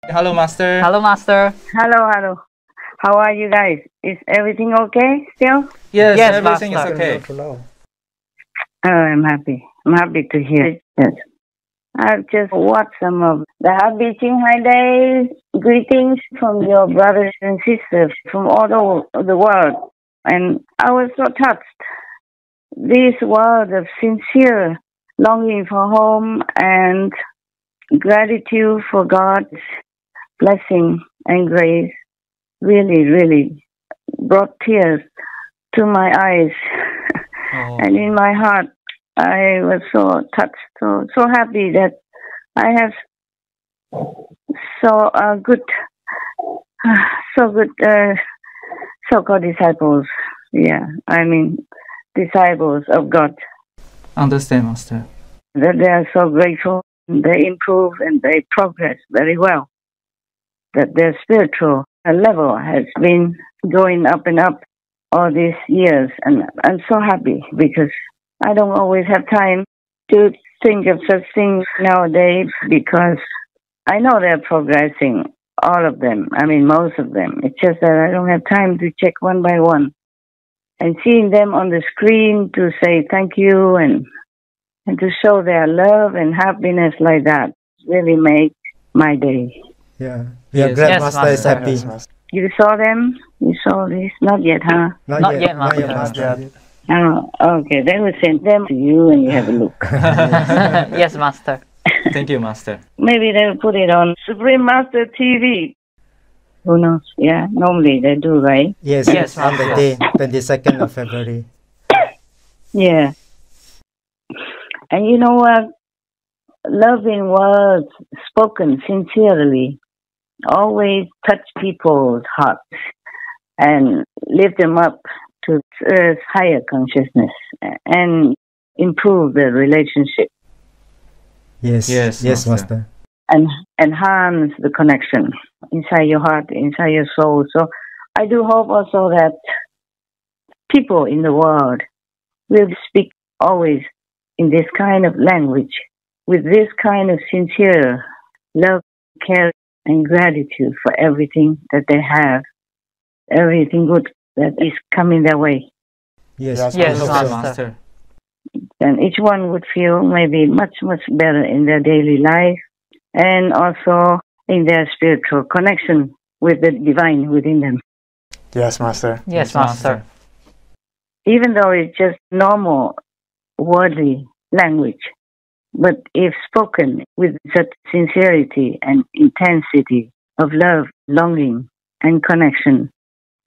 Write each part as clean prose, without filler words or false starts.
Hello, Master. Hello, Master. Hello, hello. How are you guys? Is everything okay still? Yes, Yes, everything is Master. okay. Oh, I'm happy. I'm happy to hear it. Yes. I've just watched some of the Happy Qinghai Day greetings from your brothers and sisters from all over the world. And I was so touched. This word of sincere longing for home and gratitude for God's blessing and grace really, really brought tears to my eyes and in my heart. I was so touched, so happy that I have good so-called disciples. Yeah, I mean disciples of God. Understand, Master. That they are so grateful. They improve and they progress very well. That their spiritual level has been going up and up all these years, and I'm so happy because I don't always have time to think of such things nowadays because I know they're progressing, all of them. I mean, most of them. It's just that I don't have time to check one by one. And seeing them on the screen to say thank you and to show their love and happiness like that really makes my day. Yeah, we are glad Yes, Master is Master. happy. You saw them? You saw this? Not yet, huh? Not yet, Not yet, Master. Master. Oh, okay. They will send them to you and you have a look. Yes, Master. Thank you, Master. Maybe they will put it on Supreme Master TV. Who knows? Yeah, normally they do, right? Yes, Yes, on the Master. day, 22nd of February. Yeah. And you know what? Loving words spoken sincerely always touch people's hearts and lift them up to earth's higher consciousness and improve the relationship Yes, Yes, yes, Master. Master. and enhance the connection inside your heart, inside your soul. So I do hope also that people in the world will speak always in this kind of language, with this kind of sincere love, care, and gratitude for everything that they have, everything good that is coming their way. Yes, Yes, Okay, Master. Master. And each one would feel maybe much, much better in their daily life and also in their spiritual connection with the divine within them. Yes, Master. Yes, Master. Even though it's just normal, worldly language, but if spoken with such sincerity and intensity of love, longing, and connection,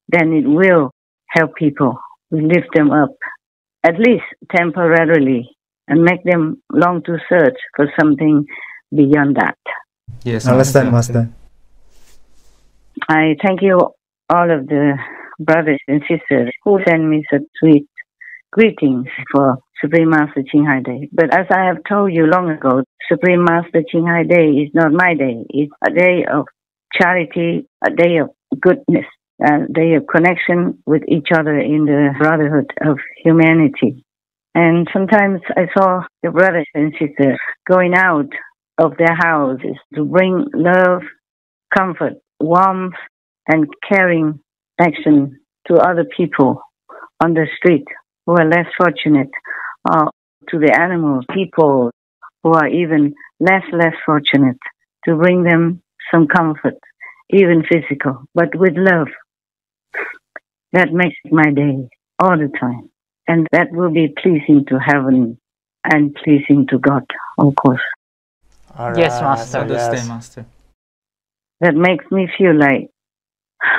then it will help people, lift them up, at least temporarily, and make them long to search for something beyond that. Yes, Understand, Master. Master. I thank you, all of the brothers and sisters who send me such sweet greetings for Supreme Master Qinghai Day. But as I have told you long ago, Supreme Master Qinghai Day is not my day. It's a day of charity, a day of goodness, a day of connection with each other in the brotherhood of humanity. And sometimes I saw the brothers and sisters going out of their houses to bring love, comfort, warmth, and caring action to other people on the street who are less fortunate, or to the animals, people who are even less fortunate, to bring them some comfort, even physical, but with love. That makes my day all the time. And that will be pleasing to heaven and pleasing to God, of course. All Yes, right, Master. Understand, yes. Master. That makes me feel like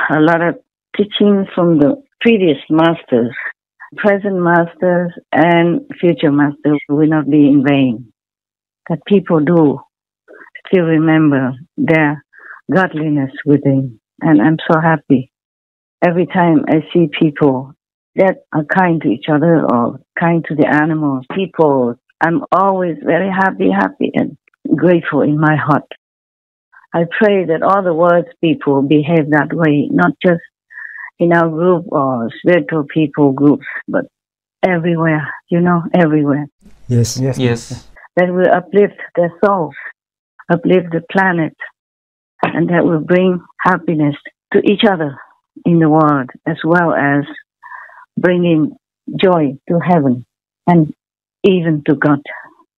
a lot of teachings from the previous masters, present masters and future masters will not be in vain. That people do still remember their godliness within. And I'm so happy. Every time I see people that are kind to each other or kind to the animals, people, I'm always very happy and grateful in my heart. I pray that all the world's people behave that way, not just in our group or spiritual people groups, but everywhere, everywhere. Yes, Yes. That will uplift their souls, uplift the planet, and that will bring happiness to each other in the world, as well as bringing joy to heaven and even to God.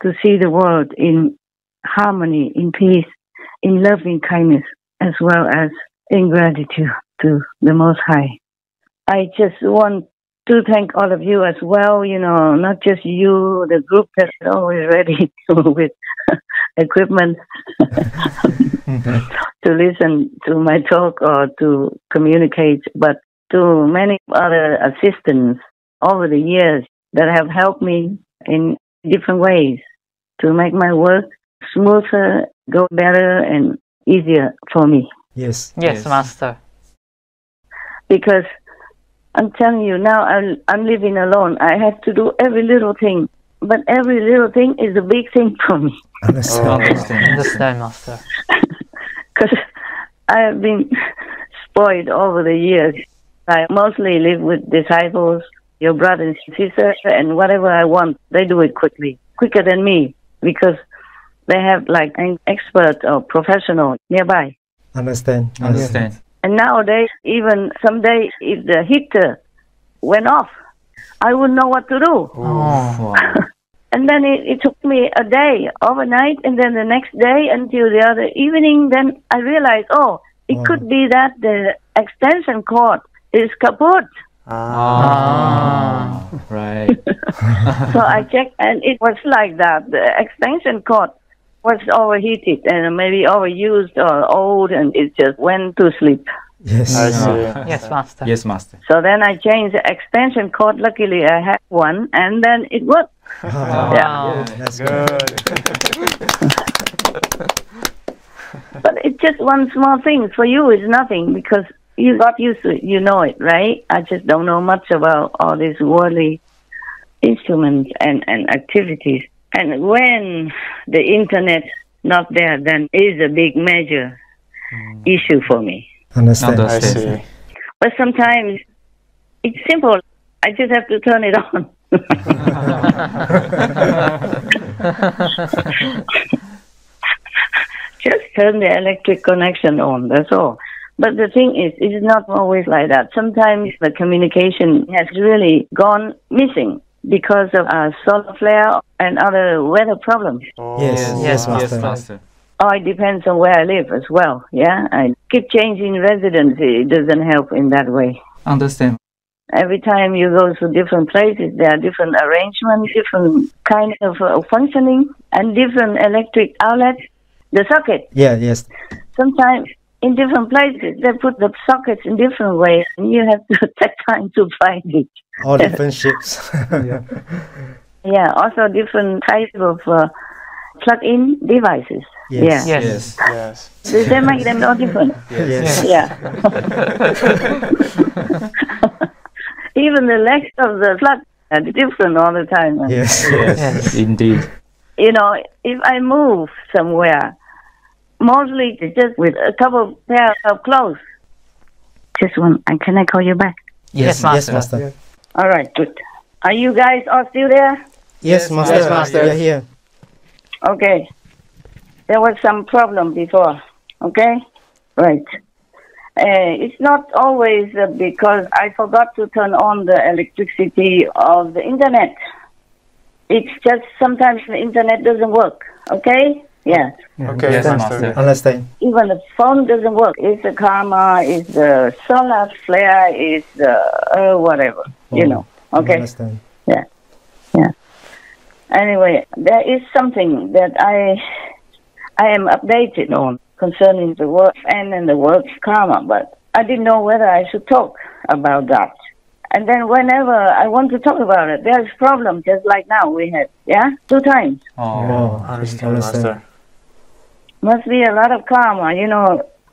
To see the world in harmony, in peace, in loving kindness, as well as in gratitude to the Most High. I just want to thank all of you as well, not just you, the group that's always ready with equipment to listen to my talk or to communicate, but to many other assistants over the years that have helped me in different ways to make my work smoother, go better, and easier for me. Yes. Yes, Master. Because I'm telling you now, I'm living alone. I have to do every little thing, but every little thing is a big thing for me. Understand, Master. Because I have been spoiled over the years. I mostly live with disciples, your brothers and sisters, and whatever I want, they do it quickly, quicker than me, because they have like an expert or professional nearby. Understand. And nowadays, even someday, if the heater went off, I wouldn't know what to do. Oh. And then it took me a day, overnight, and then the next day until the other evening. Then I realized, it could be that the extension cord is kaput. Right. So I checked, and it was like that. The extension cord was overheated and maybe overused or old, and it just went to sleep. Yes. I see. Yes, Master. Yes, Master. So then I changed the extension cord. Luckily, I had one, and then it worked. Wow. That's Good. But it's just one small thing. For you, it's nothing because you got used to it. You know it, right? I just don't know much about all these worldly instruments and activities. And when the internet not there, then is a big major issue for me. Understand. I see. But sometimes it's simple. I just have to turn it on. Just turn the electric connection on, that's all. But the thing is, it's not always like that. Sometimes the communication has really gone missing because of solar flare and other weather problems. Yes, Master. Master. It depends on where I live as well, yeah? I keep changing residency. It doesn't help in that way. Understand. Every time you go to different places, there are different arrangements, different kind of functioning, and different electric outlets. The socket. Yes. Sometimes in different places, they put the sockets in different ways, and you have to take time to find it. All different shapes. Yeah, also different types of plug-in devices. Yes. Yeah. Yes. They make them all different. Yes. Yeah. Even the legs of the plug are different all the time. Yes. Indeed. If I move somewhere, mostly just with a couple pairs of clothes. Just one. And can I call you back? Yes, Master. All right, good. Are you guys all still there? Yes, Master. Yes, Master. We are here. Okay. There was some problem before. Okay? Right. It's not always because I forgot to turn on the electricity of the internet. It's just sometimes the internet doesn't work. Okay? Yeah. Okay, Yes, Master. Master. Understand. Even the phone doesn't work. It's the karma, it's the solar flare, it's the whatever. Okay? Understand. Yeah. Anyway, there is something that I am updated on concerning the work and the work karma, but I didn't know whether I should talk about that. And then whenever I want to talk about it, there's problems just like now we had, 2 times. Understand, Master. Must be a lot of karma,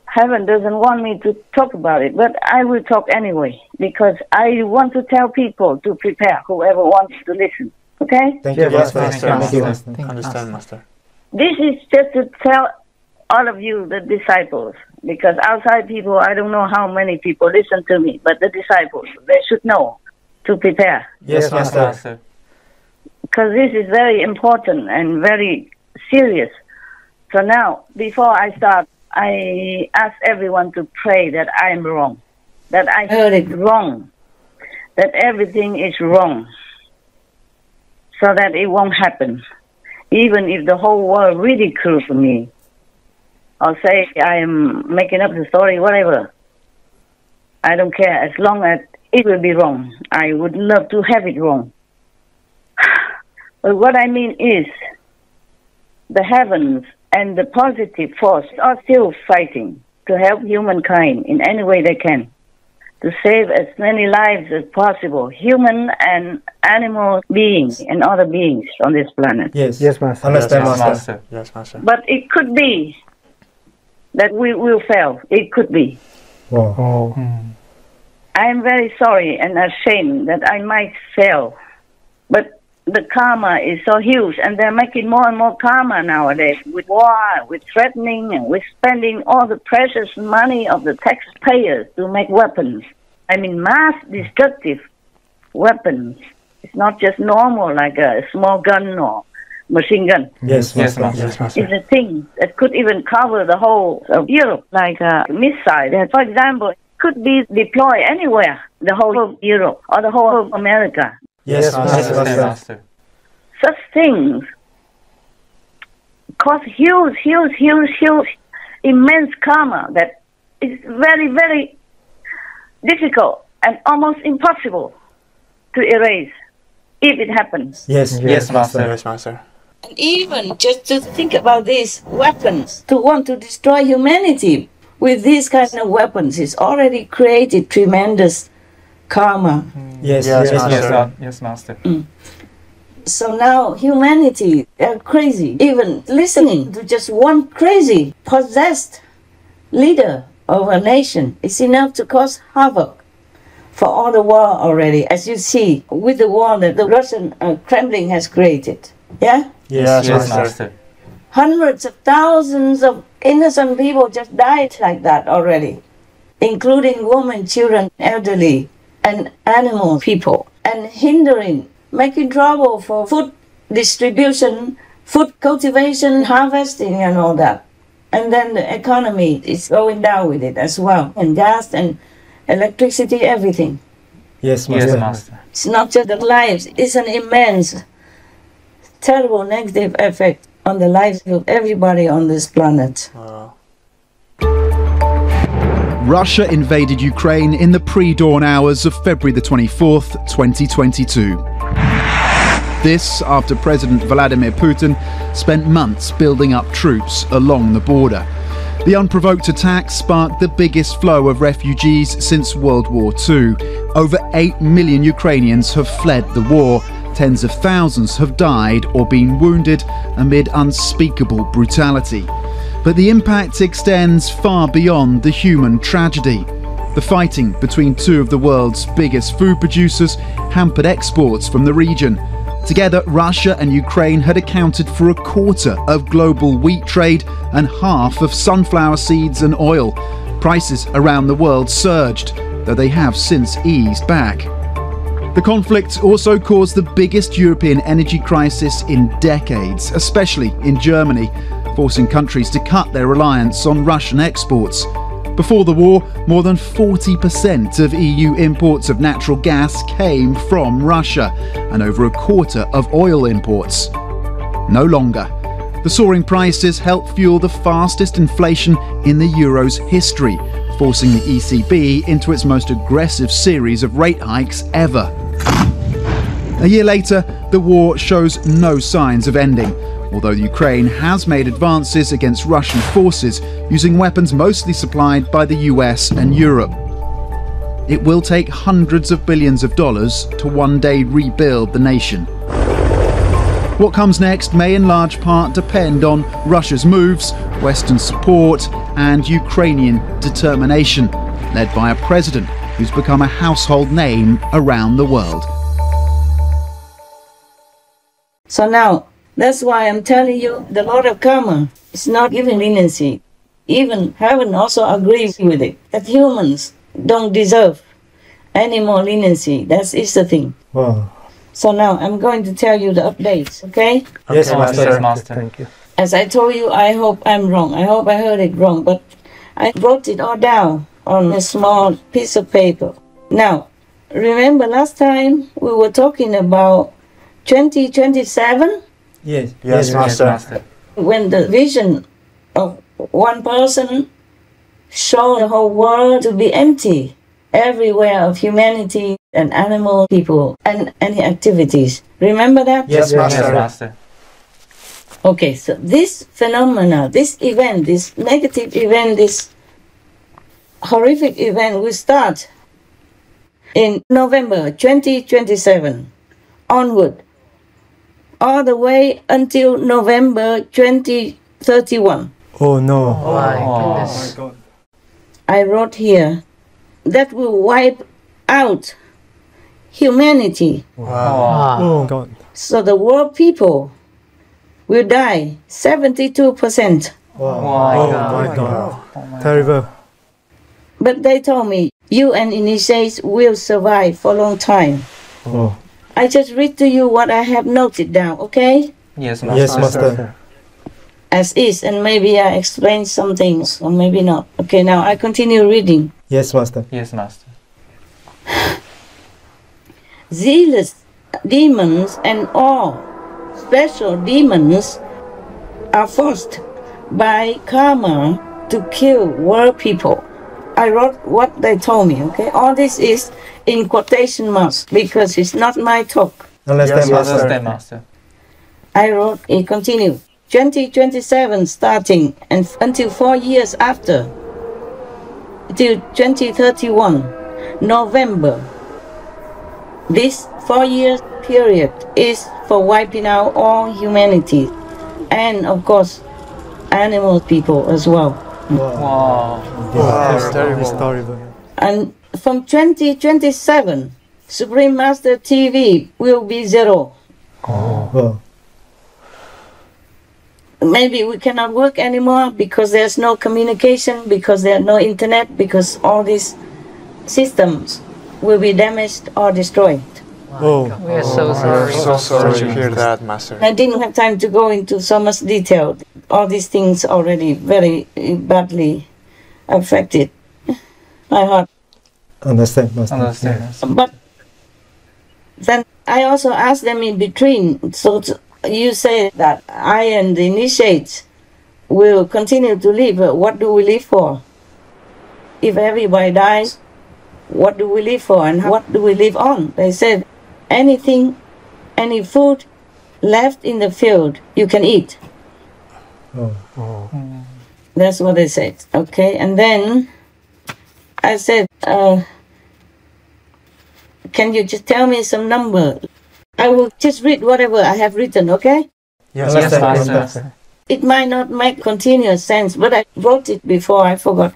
heaven doesn't want me to talk about it, but I will talk anyway, because I want to tell people to prepare, whoever wants to listen. Okay? Thank you, Yes, Master. Master. Thank you, Master. Understand, Master. This is just to tell all of you, the disciples, because outside people, I don't know how many people listen to me, but the disciples, they should know to prepare. Yes, Master. Because this is very important and very serious. So now, before I start I ask everyone to pray that I am wrong, that I heard it wrong, that everything is wrong, so that it won't happen. Even if the whole world ridicules me, or say I am making up the story, whatever. I don't care, as long as it will be wrong. I would love to have it wrong. But what I mean is, the heavens and the positive force are still fighting to help humankind in any way they can, to save as many lives as possible, human and animal beings and other beings on this planet. Yes. Yes, Master. Understand, Yes, Master. Yes, Master. But it could be that we will fail. It could be. Wow. Oh. I am very sorry and ashamed that I might fail. But the karma is so huge, and they're making more and more karma nowadays with war, with threatening, and with spending all the precious money of the taxpayers to make weapons. I mean, mass destructive weapons. It's not just normal, like a small gun or machine gun. Yes, Yes, Master. Master. Yes, Master. It's a thing that could even cover the whole of Europe, like a missile that, for example, could be deployed anywhere, the whole of Europe or the whole of America. Yes, Master. Understand, Master. Such things cause huge, immense karma that is very, very difficult and almost impossible to erase if it happens. Yes, Yes, Master. Yes, Master. And even just to think about these weapons, to want to destroy humanity with these kind of weapons is already created tremendous karma. Yes, Yes, yes, Yes, Master. Yes, Master. So now humanity, they're crazy. Even listening to just one crazy, possessed leader of a nation is enough to cause havoc for all the war already, as you see with the war that the Russian Kremlin has created. Yeah? Yes, Yes, Master. Master. Hundreds of thousands of innocent people just died like that already, including women, children, elderly, and animal people, and hindering, making trouble for food distribution, food cultivation, harvesting, and all that. And then the economy is going down with it as well, and gas and electricity, everything. Yes, Yes, Master. Master. It's not just the lives, it's an immense, terrible negative effect on the lives of everybody on this planet. Wow. Russia invaded Ukraine in the pre-dawn hours of February the 24th, 2022. This after President Vladimir Putin spent months building up troops along the border. The unprovoked attack sparked the biggest flow of refugees since World War II. Over 8 million Ukrainians have fled the war. Tens of thousands have died or been wounded amid unspeakable brutality. But the impact extends far beyond the human tragedy. The fighting between two of the world's biggest food producers hampered exports from the region. Together, Russia and Ukraine had accounted for a quarter of global wheat trade and half of sunflower seeds and oil. Prices around the world surged, though they have since eased back. The conflict also caused the biggest European energy crisis in decades, especially in Germany, forcing countries to cut their reliance on Russian exports. Before the war, more than 40% of EU imports of natural gas came from Russia, and over a quarter of oil imports. No longer. The soaring prices helped fuel the fastest inflation in the euro's history, forcing the ECB into its most aggressive series of rate hikes ever. A year later, the war shows no signs of ending, although Ukraine has made advances against Russian forces using weapons mostly supplied by the US and Europe. It will take hundreds of billions of dollars to one day rebuild the nation. What comes next may in large part depend on Russia's moves, Western support, and Ukrainian determination, led by a president who's become a household name around the world. So now, that's why I'm telling you, the Lord of Karma is not giving leniency. Even heaven also agrees with it, that humans don't deserve any more leniency. That is the thing. Wow. So now I'm going to tell you the updates, okay? Yes, Okay, Master. Yes, Master. Thank you. As I told you, I hope I'm wrong. I hope I heard it wrong, but I wrote it all down on a small piece of paper. Now, remember last time we were talking about 2027? Yes. Yes, Master. When the vision of one person showed the whole world to be empty, everywhere of humanity and animal people and any activities. Remember that? Yes, Master. Master. Okay, so this phenomena, this event, this negative event, this horrific event will start in November 2027 onward, all the way until November 2031. Oh no. Oh my goodness. I wrote here that will wipe out humanity. Wow. Oh God. So the world people will die 72%. Wow. my Oh God. my God. Terrible. But they told me you and initiates will survive for a long time. Oh. I just read to you what I have noted down, okay? Yes, Master. Yes, Master. As is, and maybe I explain some things, or maybe not. Okay, now I continue reading. Yes, Master. Yes, Master. Zealous demons and all special demons are forced by karma to kill world people. I wrote what they told me, okay? All this is in quotation marks because it's not my talk. Understand, Yes, Master. Understand, Master. I wrote, it continue. 2027 starting and until 4 years after, till 2031, November. This 4 year period is for wiping out all humanity and, of course, animal people as well. Wow. Wow, it's terrible. It's terrible. And from 2027, Supreme Master TV will be zero. Oh. Maybe we cannot work anymore because there's no communication, because there's no internet, because all these systems will be damaged or destroyed. Oh. We are so sorry. So sorry to hear that, Master. I didn't have time to go into so much detail. All these things already very badly affected my heart. Understand, Master. Understand, Master. But then I also asked them in between, you say that I and the initiates will continue to live. What do we live for? If everybody dies, what do we live for and what do we live on? They said, anything, any food left in the field, you can eat. Oh. That's what they said. Okay, and then I said, can you just tell me some number? I will just read whatever I have written, okay? Yes, Yes, Master. Master. It might not make continuous sense, but I wrote it before, I forgot.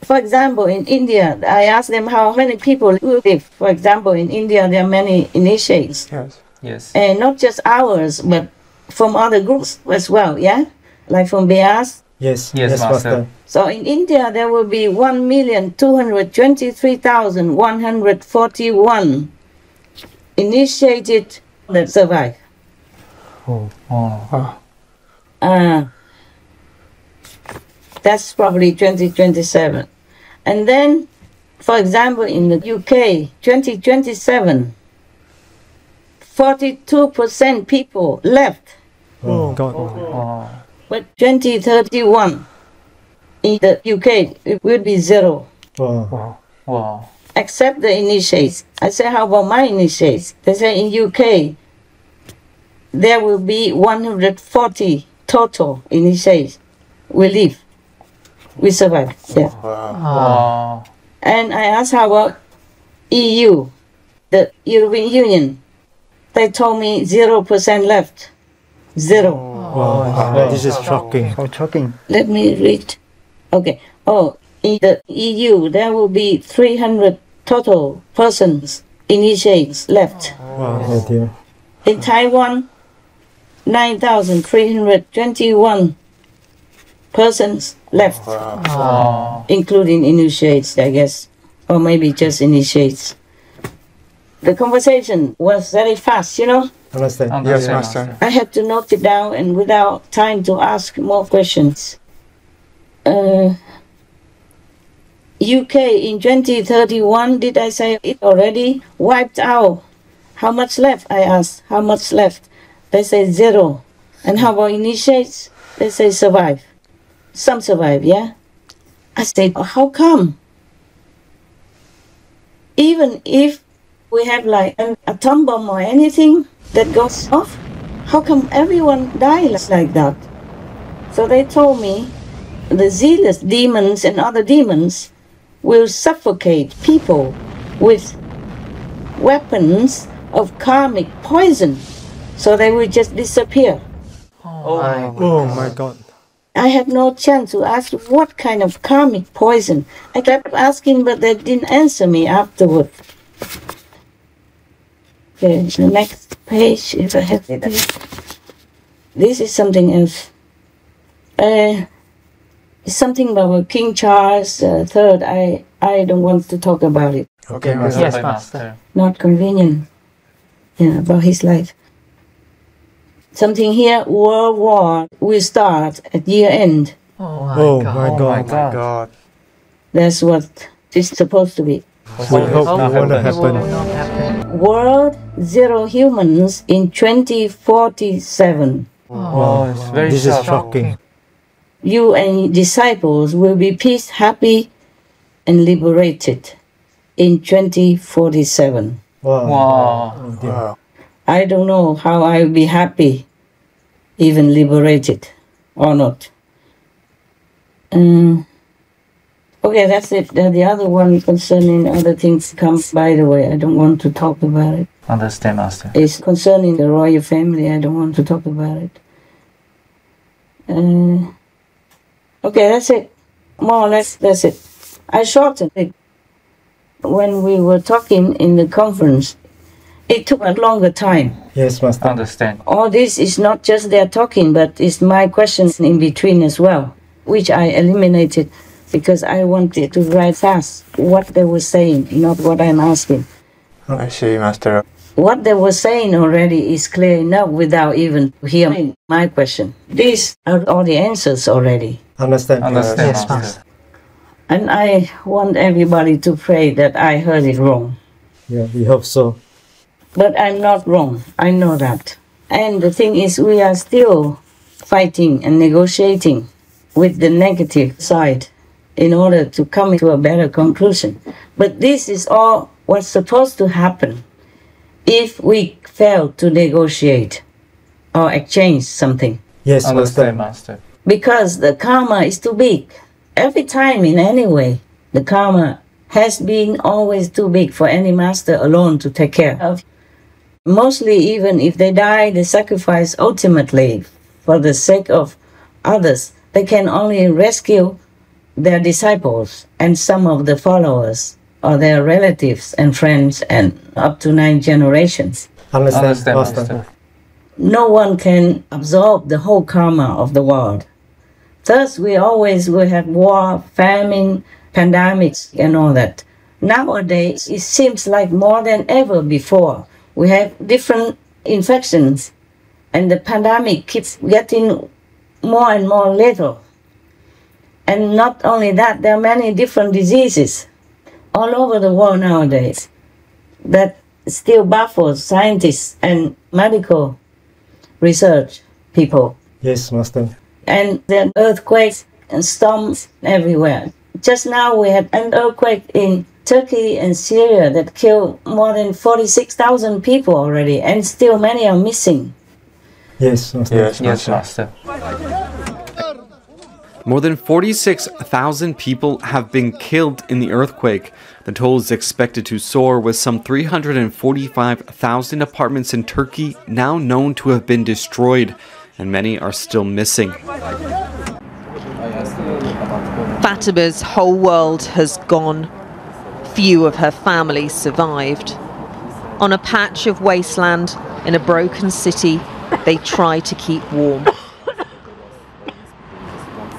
For example, in India, I asked them how many people will live. For example, in India, there are many initiates. Yes. Yes. And not just ours, but from other groups as well, yeah? Like from Beas. Yes. Yes, Master. So in India, there will be 1,223,141 initiated that survive. Oh. That's probably 2027. And then, for example, in the UK, 2027, 42% people left. Oh God. Wow. But 2031, in the UK, it will be zero, Wow. Wow. except the initiates. I say, how about my initiates? They say in UK, there will be 140 total initiates will live. We survive. Yeah. Wow. And I asked how about EU, the European Union. They told me 0% left. Zero. Wow. This is shocking. So shocking. Let me read. Okay. Oh, in the EU, there will be 300 total persons, initiates left. Wow. Oh dear. In Taiwan, 9,321 persons left, Wow. including initiates, I guess, or maybe just initiates. The conversation was very fast, you know. Understand. Yes, Understand, Master. I had to note it down and without time to ask more questions. UK in 2031, did I say it already? Wiped out. How much left? I asked. How much left? They say 0. And how about initiates? They say survive. Some survive, yeah? I said, how come? Even if we have like an atom bomb or anything that goes off, how come everyone dies like that? So they told me the zealous demons and other demons will suffocate people with weapons of karmic poison, so they will just disappear. Oh my God. I had no chance to ask what kind of karmic poison. I kept asking, but they didn't answer me afterward. Okay, the next page, if I have it. This is something else. It's something about King Charles III. I don't want to talk about it. Okay, Master. Yes, Master. Not convenient. Yeah, about his life. Something here, World War will start at year end. Oh my Oh my God. God. God. That's what it's supposed to be. We hope it won't It will happen. not happen. World Zero Humans in 2047. Oh, it's very This is shocking. shocking. You and disciples will be peace, happy, and liberated in 2047. Wow. Wow. Oh, dear. Wow. I don't know how I'll be happy, even liberated or not. Okay, that's it. The other one concerning other things comes, by the way, I don't want to talk about it. Understand, Master. It's concerning the royal family, I don't want to talk about it. Okay, that's it. More or less, that's it. I shortened it. When we were talking in the conference, it took a longer time. Yes, Master. Understand. All this is not just their talking, but it's my questions in between as well, which I eliminated because I wanted to write fast what they were saying, not what I'm asking. I see, Master. What they were saying already is clear enough without even hearing my question. These are all the answers already. Understand. Understand, Yes, Master. And I want everybody to pray that I heard it wrong. Yeah, we hope so. But I'm not wrong. I know that. And the thing is, we are still fighting and negotiating with the negative side in order to come to a better conclusion. But this is all what's supposed to happen if we fail to negotiate or exchange something. Yes, Understand, Master. Master. Because the karma is too big. Every time in any way, the karma has been always too big for any master alone to take care of. Mostly, even if they die, they sacrifice ultimately for the sake of others. They can only rescue their disciples and some of the followers or their relatives and friends and up to 9 generations. Understand, Understand, Master. Master. No one can absorb the whole karma of the world. Thus, we always will have war, famine, pandemics, and all that. Nowadays, it seems like more than ever before, we have different infections, and the pandemic keeps getting more and more lethal. And not only that, there are many different diseases all over the world nowadays that still baffles scientists and medical research people. Yes, Master. And there are earthquakes and storms everywhere. Just now we had an earthquake in Turkey and Syria that killed more than 46,000 people already, and still many are missing. Yes, Master. Yes, Yes, Master. Master. More than 46,000 people have been killed in the earthquake. The toll is expected to soar, with some 345,000 apartments in Turkey now known to have been destroyed, and many are still missing. Fatima's whole world has gone. Few of her family survived. On a patch of wasteland in a broken city, they try to keep warm.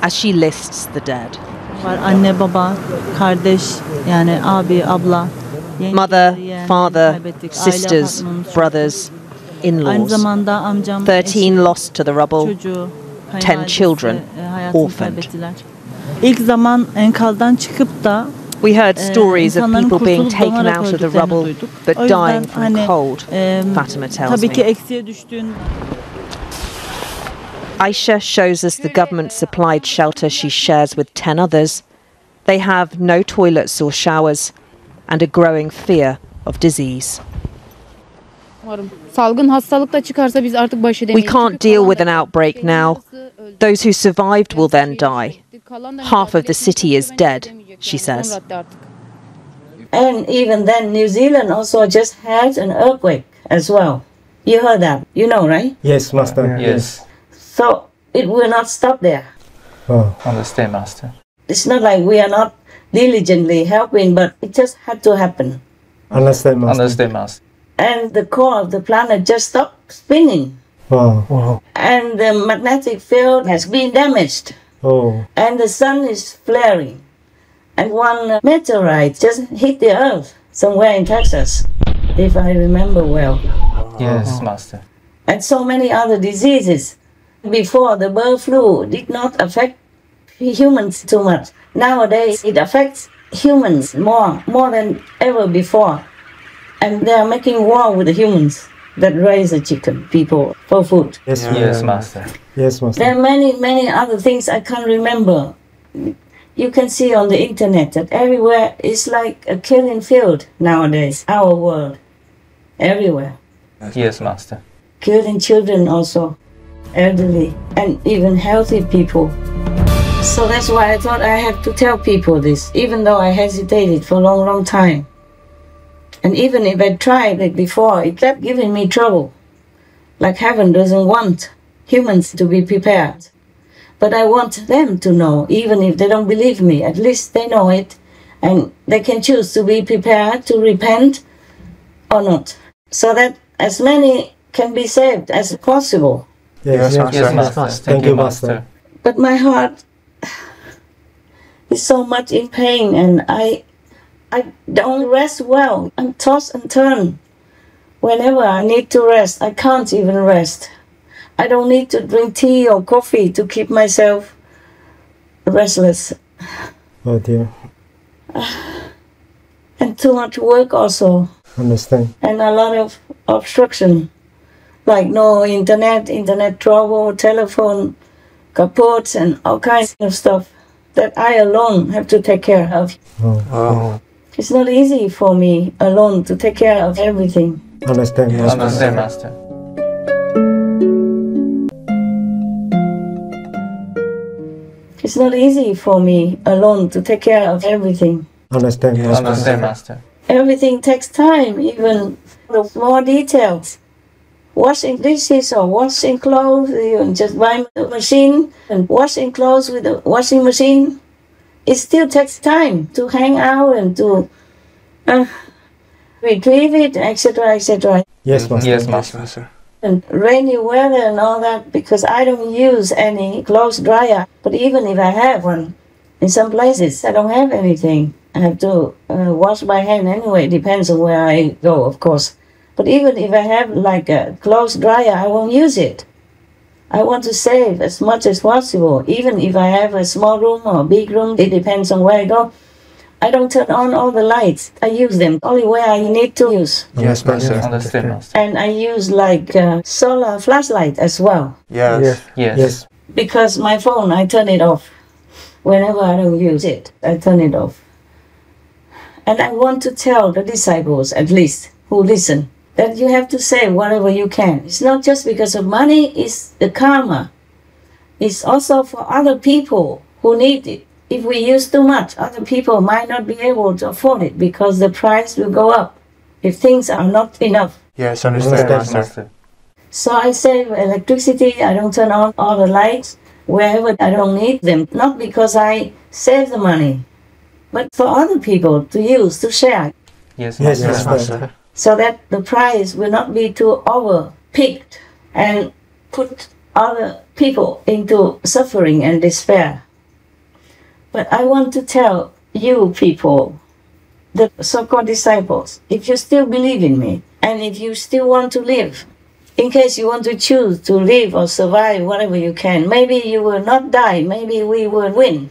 As she lists the dead. Anne, baba, kardeş, yani abi, abla. Mother, father, sisters, brothers. in-laws. 13 lost to the rubble, 10 children orphaned. İlk zaman enkazdan çıkıp da We heard stories of people being taken out of the rubble but dying from cold, Fatima tells tabii ki me. eksiye düştüğün Aisha shows us the government-supplied shelter she shares with 10 others. They have no toilets or showers and a growing fear of disease. Salgın hastalık da çıkarsa biz artık baş We edemeyiz. can't deal with an outbreak now. Those who survived will then die. Half of the city is dead, she says. And even then, New Zealand also just had an earthquake as well. You heard that, you know, right? Yes, Master. Yes. So it will not stop there. Oh, Understand, Master. It's not like we are not diligently helping, but it just had to happen. understand, Master. Understand, Master. And the core of the planet just stopped spinning. Wow. Wow. And the magnetic field has been damaged. Oh. And the sun is flaring. And one meteorite just hit the earth somewhere in Texas, if I remember well. Yes, Master. And so many other diseases. Before, the bird flu did not affect humans too much. Nowadays, it affects humans more than ever before. And they are making war with the humans that raise the chicken people for food. Yes, Yes, Master. Yes, Master. There are many other things I can't remember. You can see on the internet that everywhere is like a killing field nowadays, our world. Everywhere. Yes, Master. Killing children also, elderly, and even healthy people. So that's why I thought I had to tell people this, even though I hesitated for a long time. And even if I tried it before, it kept giving me trouble. Like heaven doesn't want humans to be prepared. But I want them to know, even if they don't believe me, at least they know it. And they can choose to be prepared, to repent or not. So that as many can be saved as possible. Yes, Yes, Yes, Master. Master. Thank you, Master. But my heart is so much in pain, and I don't rest well. I'm tossed and turned. Whenever I need to rest, I can't even rest. I don't need to drink tea or coffee to keep myself restless. Oh dear. And too much work also. Understand. And a lot of obstruction. Like no internet trouble, telephone kaputs, and all kinds of stuff that I alone have to take care of. Oh. Oh. It's not easy for me alone to take care of everything. Understand, Master. Understand, Master. It's not easy for me alone to take care of everything. Understand, Master. Understand, Master. Everything takes time, even the small details. Washing dishes or washing clothes, you just buy a machine and washing clothes with a washing machine. It still takes time to hang out and to retrieve it, etc., etc. Yes, Master. Yes, Yes, Master. Master. And rainy weather and all that, because I don't use any clothes dryer. But even if I have one, in some places I don't have anything. I have to wash by hand anyway. Depends on where I go, of course. But even if I have like a clothes dryer, I won't use it. I want to save as much as possible. Even if I have a small room or a big room, it depends on where I go. I don't turn on all the lights. I use them only where I need to use. Yes, Master. Understand, Master. And I use like solar flashlight as well. Yes. Yes. Yes. Because my phone, I turn it off. Whenever I don't use it, I turn it off. And I want to tell the disciples, at least, who listen, that you have to save whatever you can. It's not just because of money, it's the karma. It's also for other people who need it. If we use too much, other people might not be able to afford it because the price will go up if things are not enough. Yes, understand, Understand, Master. Master. So I save electricity, I don't turn on all the lights wherever I don't need them. Not because I save the money, but for other people to use, to share. Yes, Yes, Master. Yes, Master. Master. So that the price will not be too over-picked and put other people into suffering and despair. But I want to tell you people, the so-called disciples, if you still believe in me, and if you still want to live, in case you want to choose to live or survive, whatever you can. Maybe you will not die. Maybe we will win.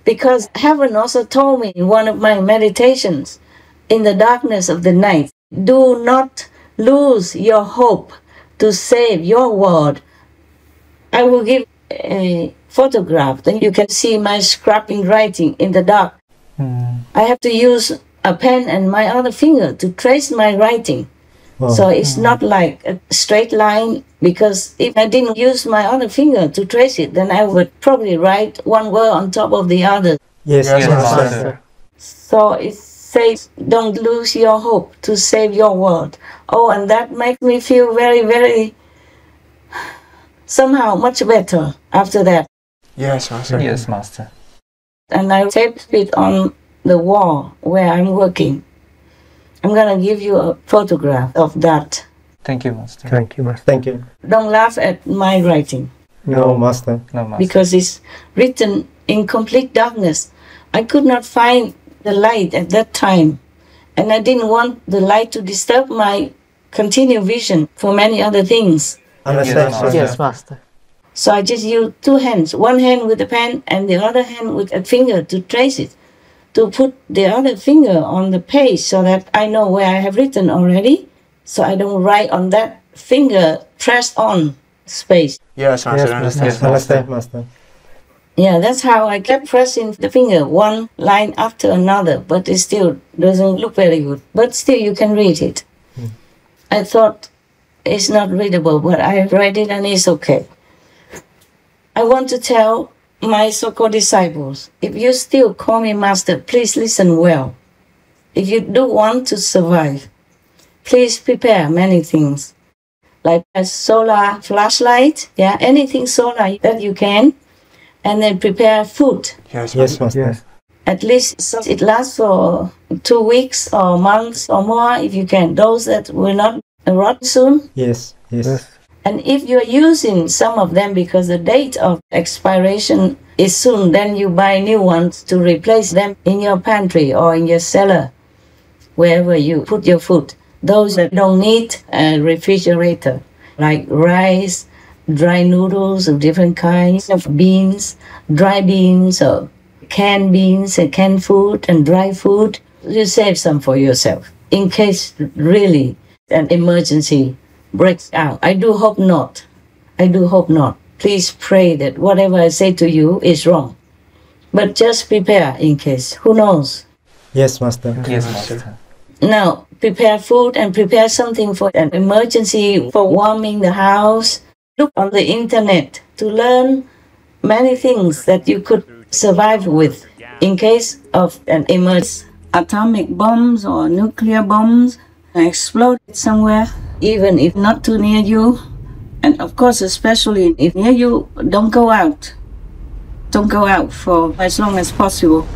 Because heaven also told me in one of my meditations, in the darkness of the night, do not lose your hope to save your world. I will give a photograph, then you can see my scrapping writing in the dark. I have to use a pen and my other finger to trace my writing. So it's not like a straight line, because if I didn't use my other finger to trace it, then I would probably write one word on top of the other. Yes, Master. So it says, don't lose your hope to save your world. Oh, and that makes me feel very, very, somehow much better after that. Yes, Master. Yes, Master. And I taped it on the wall where I'm working. I'm going to give you a photograph of that. Thank you, Master. Thank you, Master. Thank you. Don't laugh at my writing. No, Master. No, Master. Because it's written in complete darkness. I could not find the light at that time. And I didn't want the light to disturb my continued vision for many other things. Understand, Master? Yes, Master. So I just used two hands. One hand with the pen and the other hand with a finger to trace it. To put the other finger on the page so that I know where I have written already. So I don't write on that finger pressed on space. Yes, Master. Yes, Understand, Master. Yeah, that's how I kept pressing the finger, one line after another, but it still doesn't look very good. But still, you can read it. I thought it's not readable, but I have read it and it's okay. I want to tell my so-called disciples, if you still call me Master, please listen well. If you do want to survive, please prepare many things, like a solar flashlight, anything solar that you can. And then prepare food. Yes, Master. Yes. At least so it lasts for 2 weeks or months or more if you can. Those that will not rot soon. Yes. And if you're using some of them because the date of expiration is soon, then you buy new ones to replace them in your pantry or in your cellar, wherever you put your food. Those that don't need a refrigerator, like rice, dry noodles of different kinds of beans, dry beans or canned beans and canned food and dry food. You save some for yourself in case really an emergency breaks out. I do hope not. Please pray that whatever I say to you is wrong. But just prepare in case. Who knows? Yes, Master. Yes, Master. Now, prepare food and prepare something for an emergency for warming the house. Look on the internet to learn many things that you could survive with in case of an emergency. Atomic bombs or nuclear bombs explode somewhere, even if not too near you. And of course, especially if near you, don't go out. Don't go out for as long as possible.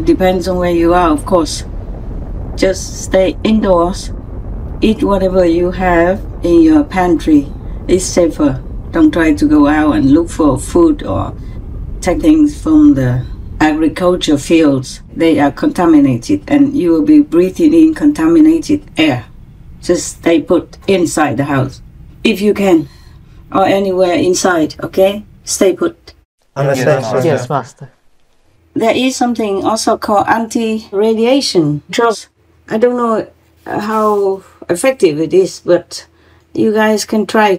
Depends on where you are, of course. Just stay indoors. Eat whatever you have in your pantry. It's safer. Don't try to go out and look for food or take things from the agriculture fields. They are contaminated and you will be breathing in contaminated air. Just stay put inside the house, if you can, or anywhere inside, okay? Stay put. Understand? Yes, Master. There is something also called anti-radiation drugs. I don't know how effective it is, but you guys can try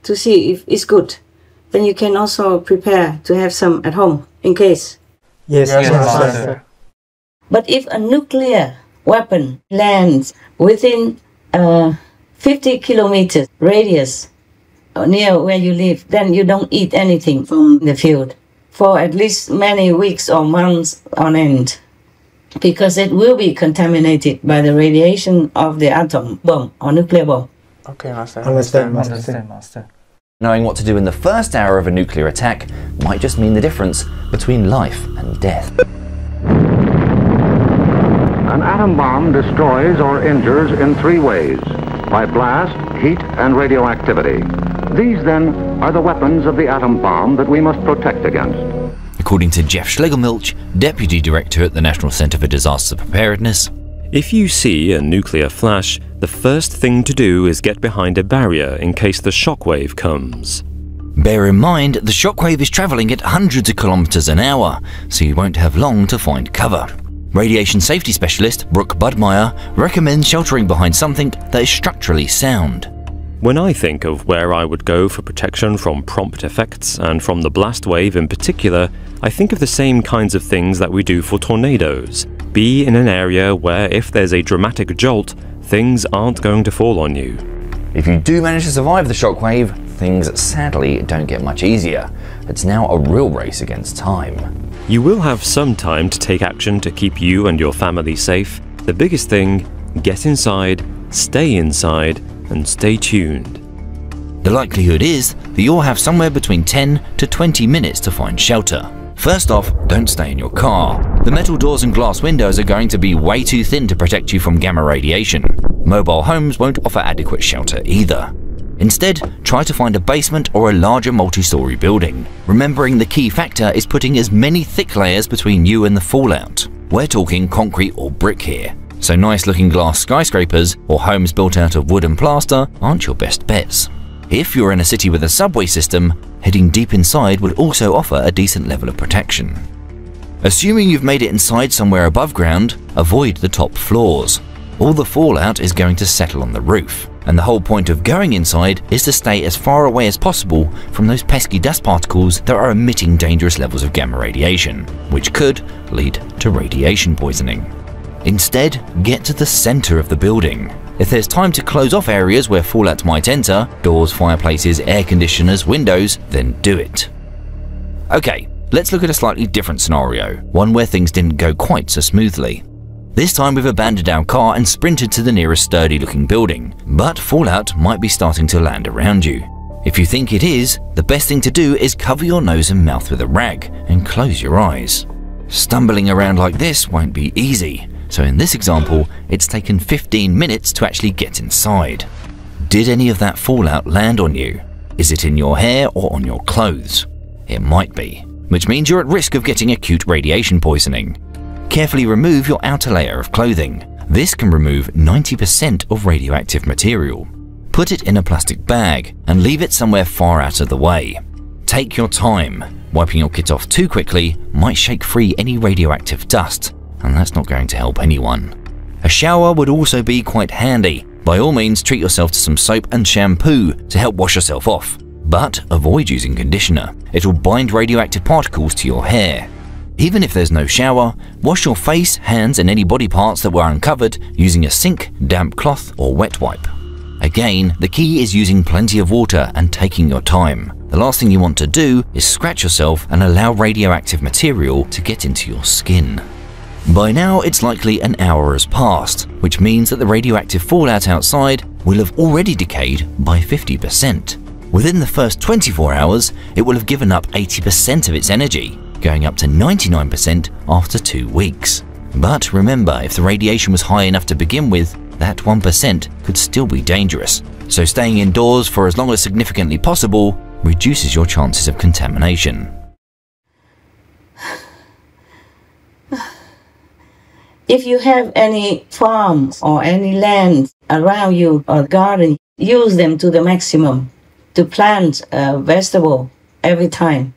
to see if it's good. Then you can also prepare to have some at home in case. Yes, Master. But if a nuclear weapon lands within 50 kilometers radius near where you live, then you don't eat anything from the field for at least many weeks or months on end, because it will be contaminated by the radiation of the atom bomb or nuclear bomb. Okay, Master. Understand, Master. Understand, Master. Knowing what to do in the first hour of a nuclear attack might just mean the difference between life and death. An atom bomb destroys or injures in 3 ways: by blast, heat, and radioactivity. These, then, are the weapons of the atom bomb that we must protect against. According to Jeff Schlegelmilch, Deputy Director at the National Centre for Disaster Preparedness, if you see a nuclear flash, the first thing to do is get behind a barrier in case the shockwave comes. Bear in mind, the shockwave is travelling at hundreds of kilometres an hour, so you won't have long to find cover. Radiation safety specialist Brooke Budmeyer recommends sheltering behind something that is structurally sound. When I think of where I would go for protection from prompt effects, and from the blast wave in particular, I think of the same kinds of things that we do for tornadoes. Be in an area where if there's a dramatic jolt, things aren't going to fall on you. If you do manage to survive the shockwave, things sadly don't get much easier. It's now a real race against time. You will have some time to take action to keep you and your family safe. The biggest thing, get inside, stay inside, and stay tuned. The likelihood is that you'll have somewhere between 10 to 20 minutes to find shelter. First off, don't stay in your car. The metal doors and glass windows are going to be way too thin to protect you from gamma radiation. Mobile homes won't offer adequate shelter either. Instead, try to find a basement or a larger multi-story building. Remembering the key factor is putting as many thick layers between you and the fallout. We're talking concrete or brick here. So nice looking glass skyscrapers or homes built out of wood and plaster aren't your best bets. If you're in a city with a subway system, heading deep inside would also offer a decent level of protection. Assuming you've made it inside somewhere above ground, avoid the top floors. All the fallout is going to settle on the roof, and the whole point of going inside is to stay as far away as possible from those pesky dust particles that are emitting dangerous levels of gamma radiation, which could lead to radiation poisoning. Instead, get to the center of the building. If there's time to close off areas where fallout might enter, doors, fireplaces, air conditioners, windows, then do it. Okay, let's look at a slightly different scenario, one where things didn't go quite so smoothly. This time we've abandoned our car and sprinted to the nearest sturdy looking building, but fallout might be starting to land around you. If you think it is, the best thing to do is cover your nose and mouth with a rag and close your eyes. Stumbling around like this won't be easy. So in this example, it's taken 15 minutes to actually get inside. Did any of that fallout land on you? Is it in your hair or on your clothes? It might be, which means you're at risk of getting acute radiation poisoning. Carefully remove your outer layer of clothing. This can remove 90% of radioactive material. Put it in a plastic bag and leave it somewhere far out of the way. Take your time. Wiping your kit off too quickly might shake free any radioactive dust, and that's not going to help anyone. A shower would also be quite handy. By all means, treat yourself to some soap and shampoo to help wash yourself off, but avoid using conditioner. It'll bind radioactive particles to your hair. Even if there's no shower, wash your face, hands and any body parts that were uncovered using a sink, damp cloth or wet wipe. Again, the key is using plenty of water and taking your time. The last thing you want to do is scratch yourself and allow radioactive material to get into your skin. By now, it's likely an hour has passed, which means that the radioactive fallout outside will have already decayed by 50%. Within the first 24 hours, it will have given up 80% of its energy, going up to 99% after 2 weeks. But remember, if the radiation was high enough to begin with, that 1% could still be dangerous. So staying indoors for as long as significantly possible reduces your chances of contamination. If you have any farms or any land around you or garden, use them to the maximum to plant a vegetable every time.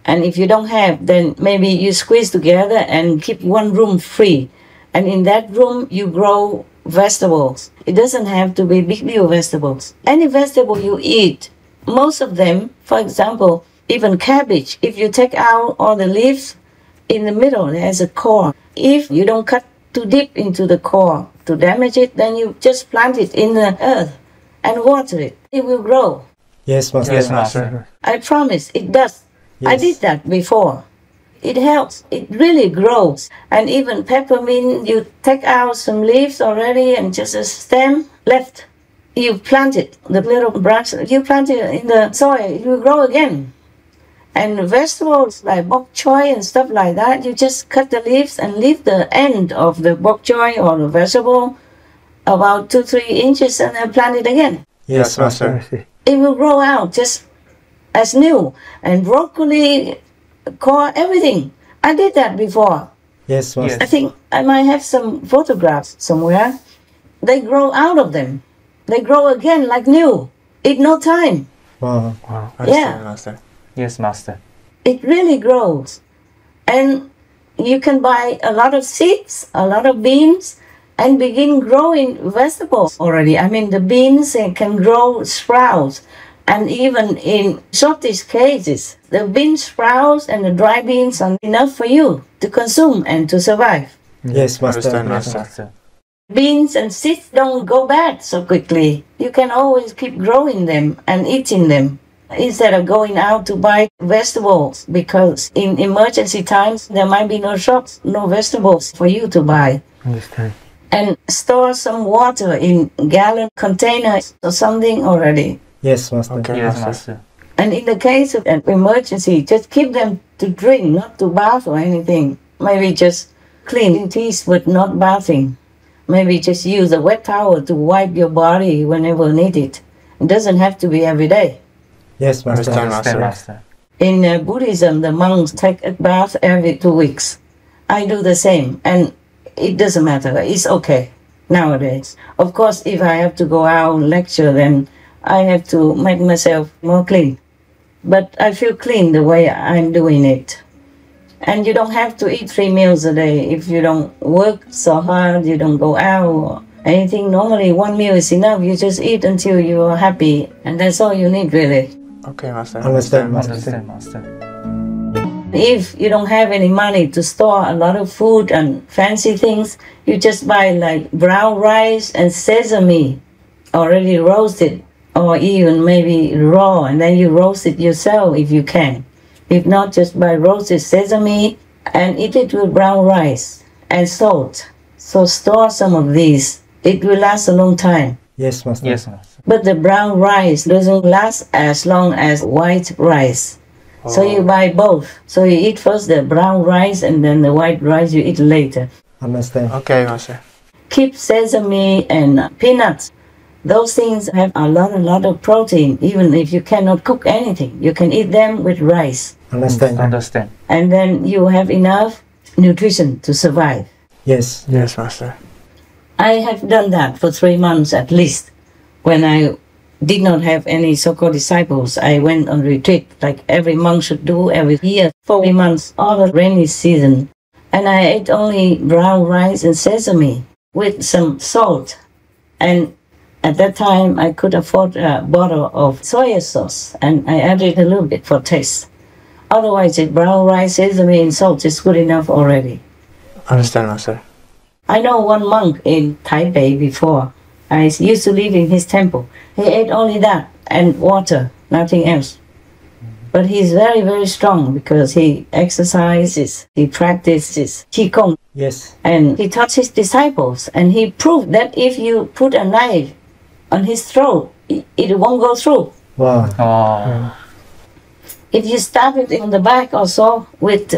And if you don't have, then maybe you squeeze together and keep one room free. And in that room, you grow vegetables. It doesn't have to be big vegetables. Any vegetable you eat, most of them, for example, even cabbage, if you take out all the leaves, in the middle there's a core. If you don't cut too deep into the core to damage it, then you just plant it in the earth and water it. It will grow. Yes, Master. Yes, Master. I promise, it does. Yes. I did that before. It helps. It really grows. And even peppermint, you take out some leaves already and just a stem left. You plant it, the little branch, you plant it in the soil, it will grow again. And vegetables like bok choy and stuff like that, you just cut the leaves and leave the end of the bok choy or the vegetable about 2-3 inches and then plant it again. Yes, Master. It will grow out just as new. And broccoli, core, everything. I did that before. Yes, Master. I think I might have some photographs somewhere they grow out of them. They grow again like new. In no time. Wow. Wow. Yeah. Master. Yes, Master. It really grows. And you can buy a lot of seeds, a lot of beans, and begin growing vegetables already. I mean, the beans can grow sprouts. And even in shortest cases, the bean sprouts and the dry beans are enough for you to consume and to survive. Yes, Master. Understand, Yes, Master. Master. Beans and seeds don't go bad so quickly. You can always keep growing them and eating them instead of going out to buy vegetables, because in emergency times there might be no shops, no vegetables for you to buy. Understand. And store some water in gallon containers or something already. Yes, Master. Okay, Yes, Master. Master. And in the case of an emergency, just keep them to drink, not to bath or anything. Maybe just clean teeth but not bathing. Maybe just use a wet towel to wipe your body whenever needed. It doesn't have to be every day. Yes, Master. Understand, Understand, Master. Master. In Buddhism, the monks take a bath every 2 weeks. I do the same, and it doesn't matter. It's okay nowadays. Of course, if I have to go out and lecture, then I have to make myself more clean. But I feel clean the way I'm doing it. And you don't have to eat 3 meals a day if you don't work so hard, you don't go out or anything. Normally 1 meal is enough. You just eat until you're happy, and that's all you need really. Okay, Master. Understand, Master. Understand, Master. If you don't have any money to store a lot of food and fancy things, you just buy like brown rice and sesame already roasted, or even maybe raw, and then you roast it yourself if you can. If not, just buy roasted sesame and eat it with brown rice and salt. So store some of these. It will last a long time. Yes, Master. Yes, Master. But the brown rice doesn't last as long as white rice. So you buy both. So you eat first the brown rice and then the white rice you eat later. Understand. Okay, Master. Keep sesame and peanuts. Those things have a lot of protein. Even if you cannot cook anything, you can eat them with rice. Understand. Understand. And then you have enough nutrition to survive. Yes. Yes, Master. I have done that for 3 months at least. When I did not have any so-called disciples, I went on retreat like every monk should do every year, 4 months, all the rainy season. And I ate only brown rice and sesame with some salt. And at that time, I could afford a bottle of soy sauce, and I added a little bit for taste. Otherwise, the brown rice, sesame, and salt is good enough already. Understand, Master. I know one monk in Taipei before. I used to live in his temple. He ate only that and water, nothing else. But he's very, very strong because he exercises, he practices Qigong. Yes. And he taught his disciples, and he proved that if you put a knife on his throat, it won't go through. Wow. Oh. If you stab it on the back or so with,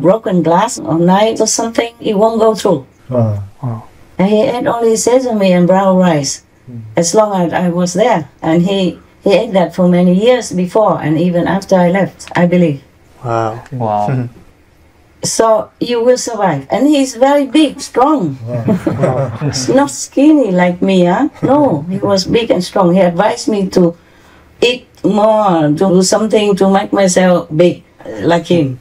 broken glass or knife or something, it won't go through. Wow. And he ate only sesame and brown rice as long as I was there. And he ate that for many years before and even after I left, I believe. Wow. Wow. So you will survive. And he's very big, strong. Wow. He's not skinny like me, huh? No, he was big and strong. He advised me to eat more, to do something to make myself big like him.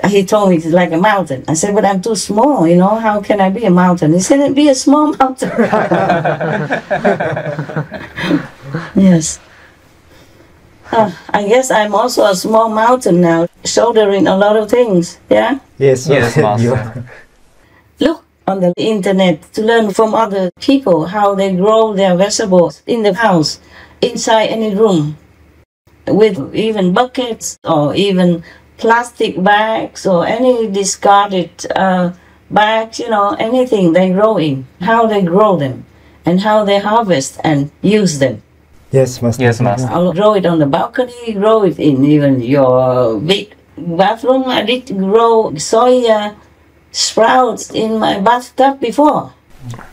He told me it's like a mountain. I said, but I'm too small, how can I be a mountain? He said, be a small mountain. Yes. I guess I'm also a small mountain now, shouldering a lot of things, yeah? Yes, Yes, Master. Look on the internet to learn from other people how they grow their vegetables in the house, inside any room, with even buckets or even plastic bags or any discarded bags, anything they grow in, how they grow them and how they harvest and use them. Yes, Master. Yes, Master. I'll grow it on the balcony, grow it in even your big bathroom. I did grow soya sprouts in my bathtub before.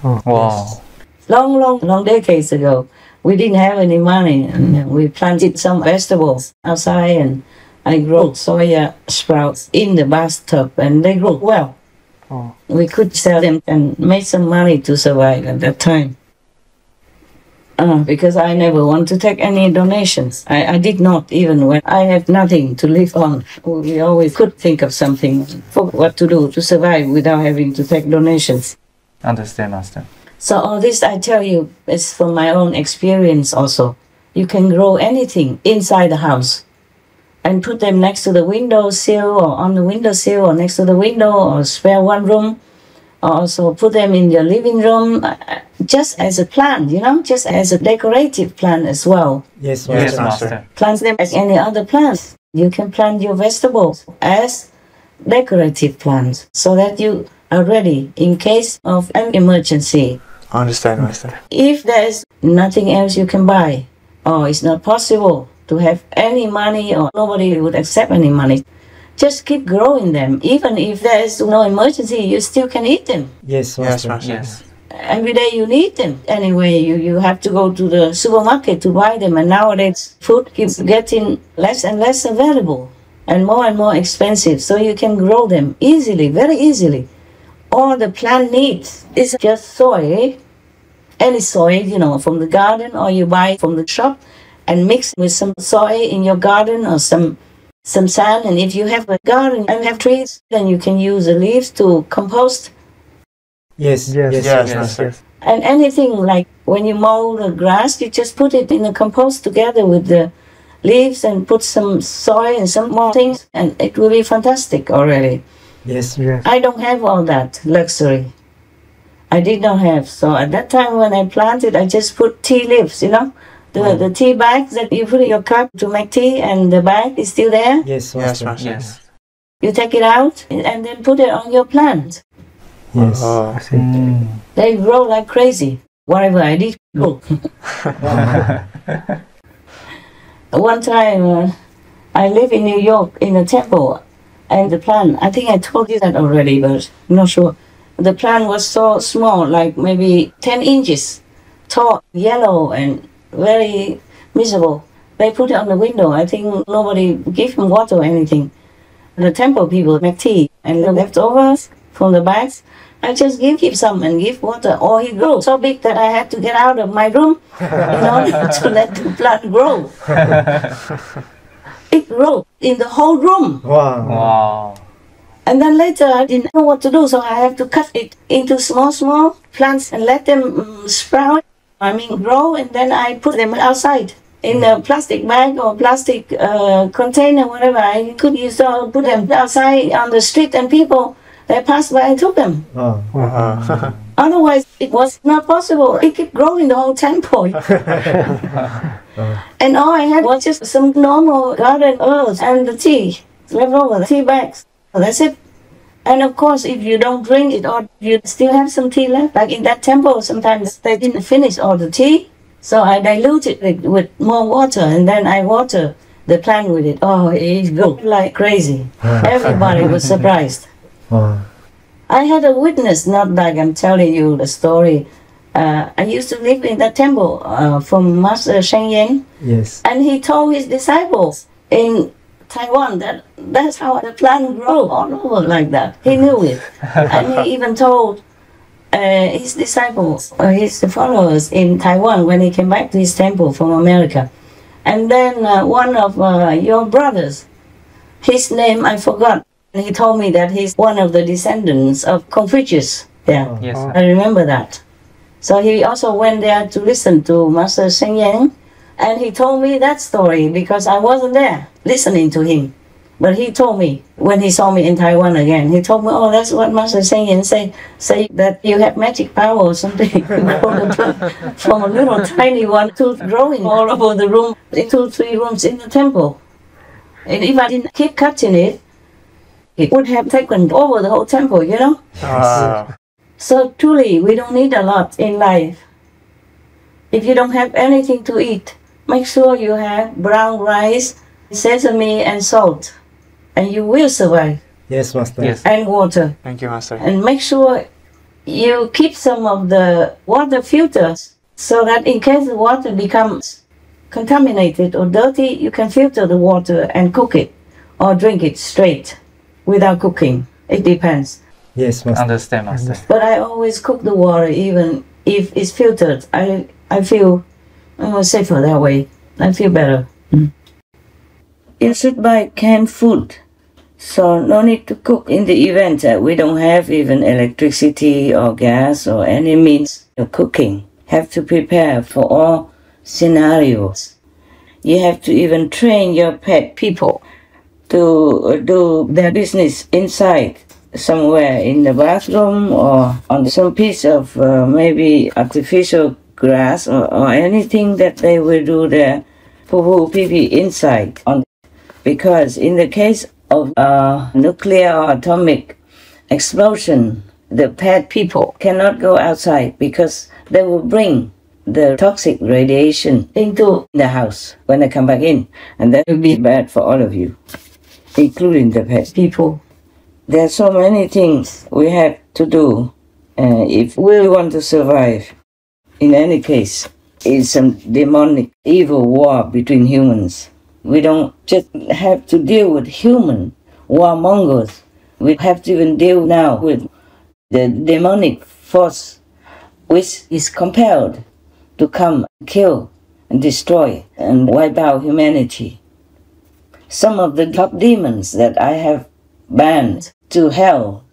Wow. Long decades ago. We didn't have any money, and we planted some vegetables outside, and I grew soya sprouts in the bathtub, and they grew well. Oh. We could sell them and make some money to survive at that time. Because I never want to take any donations. I did not, even when I have nothing to live on. We always could think of something for what to do to survive without having to take donations. Understand, Master. So all this I tell you is from my own experience also. You can grow anything inside the house and put them next to the windowsill or on the windowsill or next to the window or spare one room. Also put them in your living room just as a plant, just as a decorative plant as well. Yes, Master. Plant them as any other plants. You can plant your vegetables as decorative plants so that you are ready in case of an emergency. I understand, Master. If there is nothing else you can buy, or it's not possible to have any money or nobody would accept any money, just keep growing them. Even if there is no emergency, you still can eat them. Yes, Master. Yes. Every day you need them. Anyway, you have to go to the supermarket to buy them. And nowadays, food keeps getting less and less available and more expensive. So you can grow them easily, very easily. All the plant needs is just soil. Any soil, from the garden or you buy from the shop and mix with some soil in your garden or some sand. And if you have a garden and have trees, then you can use the leaves to compost. Yes. Master. And anything like when you mow the grass, you just put it in the compost together with the leaves and put some soil and some more things, and it will be fantastic already. Yes. I don't have all that luxury. I did not have. So at that time when I planted, I just put tea leaves, the tea bags that you put in your cup to make tea, and the bag is still there. Yes, Master. Yes. You take it out and then put it on your plant. Yes. They grow like crazy. Whatever I did, grow. One time, I live in New York in a temple, and the plant, I think I told you that already, but I'm not sure. The plant was so small, like maybe 10 inches tall, yellow, and very miserable. They put it on the window. I think nobody gave him water or anything. The temple people make tea, and the leftovers from the bags, I just give him some and give water. Or he grew so big that I had to get out of my room in order to let the plant grow. It grew in the whole room. Wow. And then later I didn't know what to do, so I have to cut it into small plants and let them sprout. Grow, and then I put them outside in a plastic bag or plastic container, whatever. I could use to put them outside on the street, and people that passed by and took them. Otherwise, it was not possible. It kept growing the whole temple. And all I had was just some normal garden earth and the tea left over, the tea bags. That's it. And of course, if you don't drink it or you still have some tea left, like in that temple, sometimes they didn't finish all the tea. So I diluted it with more water, and then I water the plant with it. Oh, it grew like crazy. Everybody was surprised. I had a witness, not like I'm telling you the story. I used to live in that temple from Master Sheng Yen. Yes. And he told his disciples in Taiwan that's how the plant grow all over like that. He knew it. And he even told his disciples, his followers in Taiwan when he came back to his temple from America. And then one of your brothers, his name I forgot, and he told me that he's one of the descendants of Confucius. Yeah, Yes. I remember that. So he also went there to listen to Master Sheng Yen, and he told me that story because I wasn't there listening to him. But he told me when he saw me in Taiwan again, he told me, oh, that's what Master Sheng Yen say that you have magic power or something. From a little tiny one to growing all over the room, into 3 rooms in the temple. And if I didn't keep cutting it, it would have taken over the whole temple, So truly, we don't need a lot in life. If you don't have anything to eat, make sure you have brown rice, sesame, and salt, and you will survive. Yes, Master. Yes. And water. Thank you, Master. And make sure you keep some of the water filters so that in case the water becomes contaminated or dirty, you can filter the water and cook it or drink it straight without cooking. It depends. Yes, Master. Understand, Master. But I always cook the water, even if it's filtered. I feel safer that way. I feel better. You should buy canned food, so no need to cook. In the event that we don't have even electricity or gas or any means of cooking, have to prepare for all scenarios. You have to even train your pet people to do their business inside, somewhere in the bathroom or on some piece of maybe artificial grass or anything that they will do their poo pee inside. Because in the case of nuclear or atomic explosion, the pet people cannot go outside because they will bring the toxic radiation into the house when they come back in, and that will be bad for all of you, including the pet people. There are so many things we have to do if we want to survive. In any case, it's some demonic evil war between humans. We don't just have to deal with human warmongers. We have to even deal now with the demonic force which is compelled to come, kill, and destroy, and wipe out humanity. Some of the top demons that I have banned to hell,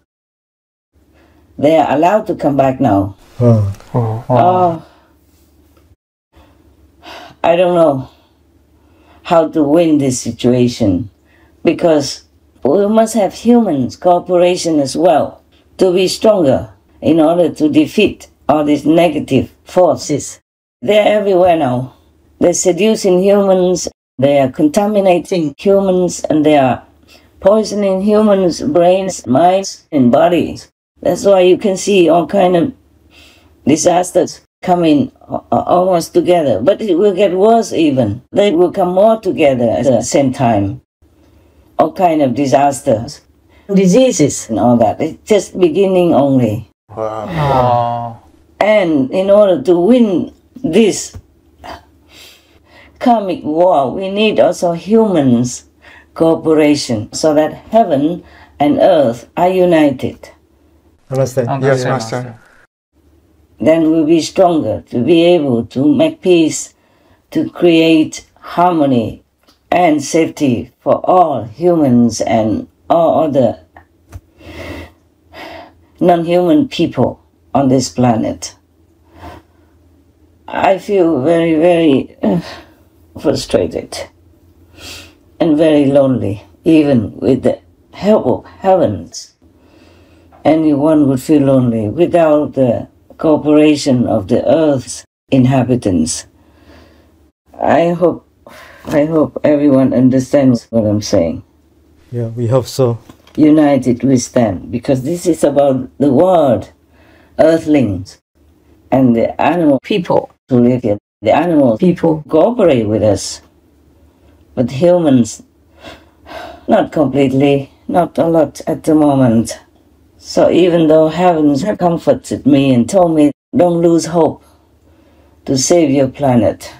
they are allowed to come back now. I don't know how to win this situation, because we must have humans cooperation as well to be stronger in order to defeat all these negative forces. They're everywhere now. They're seducing humans, they are contaminating humans, and they are poisoning humans' brains, minds, and bodies. That's why you can see all kind of disasters coming almost together. But it will get worse even. They will come more together at the same time. All kind of disasters, diseases and all that. It's just beginning only. Wow. And in order to win this karmic war, we need also humans' cooperation so that heaven and earth are united. Understand? Yes, Master. Then we'll be stronger to be able to make peace, to create harmony and safety for all humans and all other non-human people on this planet. I feel very, very frustrated and very lonely, even with the help of heavens. Anyone would feel lonely without the cooperation of the earth's inhabitants. I hope everyone understands what I'm saying. Yeah, we hope so. United we stand, because this is about the world, earthlings, and the animal people who live here. The animal people cooperate with us, but humans, not completely, not a lot at the moment. So even though heavens have comforted me and told me, don't lose hope to save your planet,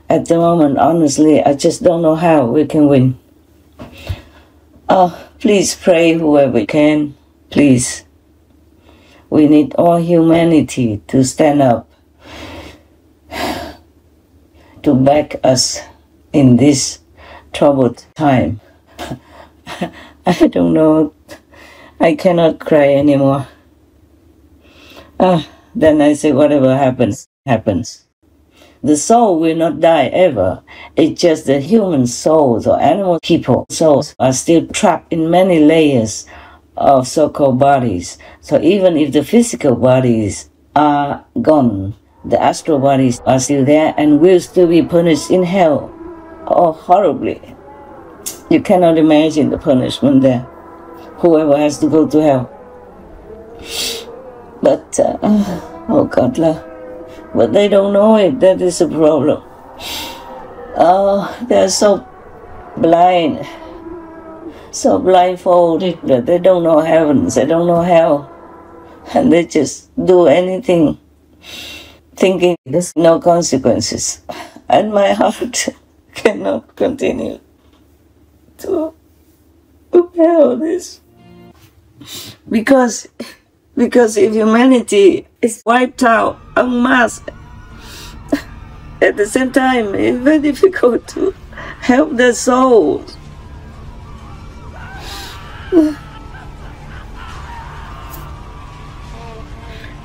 at the moment, honestly, I just don't know how we can win. Please pray whoever can, please. We need all humanity to stand up, to back us in this troubled time. I don't know. I cannot cry anymore. Then I say, whatever happens, happens. The soul will not die ever. It's just the human souls or animal people souls are still trapped in many layers of so-called bodies. So even if the physical bodies are gone, the astral bodies are still there and will still be punished in hell. Oh, horribly. You cannot imagine the punishment there. Whoever has to go to hell. But, oh God, but they don't know it. That is a problem. They're so blind, so blindfolded that they don't know heavens, they don't know hell, and they just do anything, thinking there's no consequences. And my heart cannot continue to bear all this. Because if humanity is wiped out en masse, at the same time, it's very difficult to help their souls.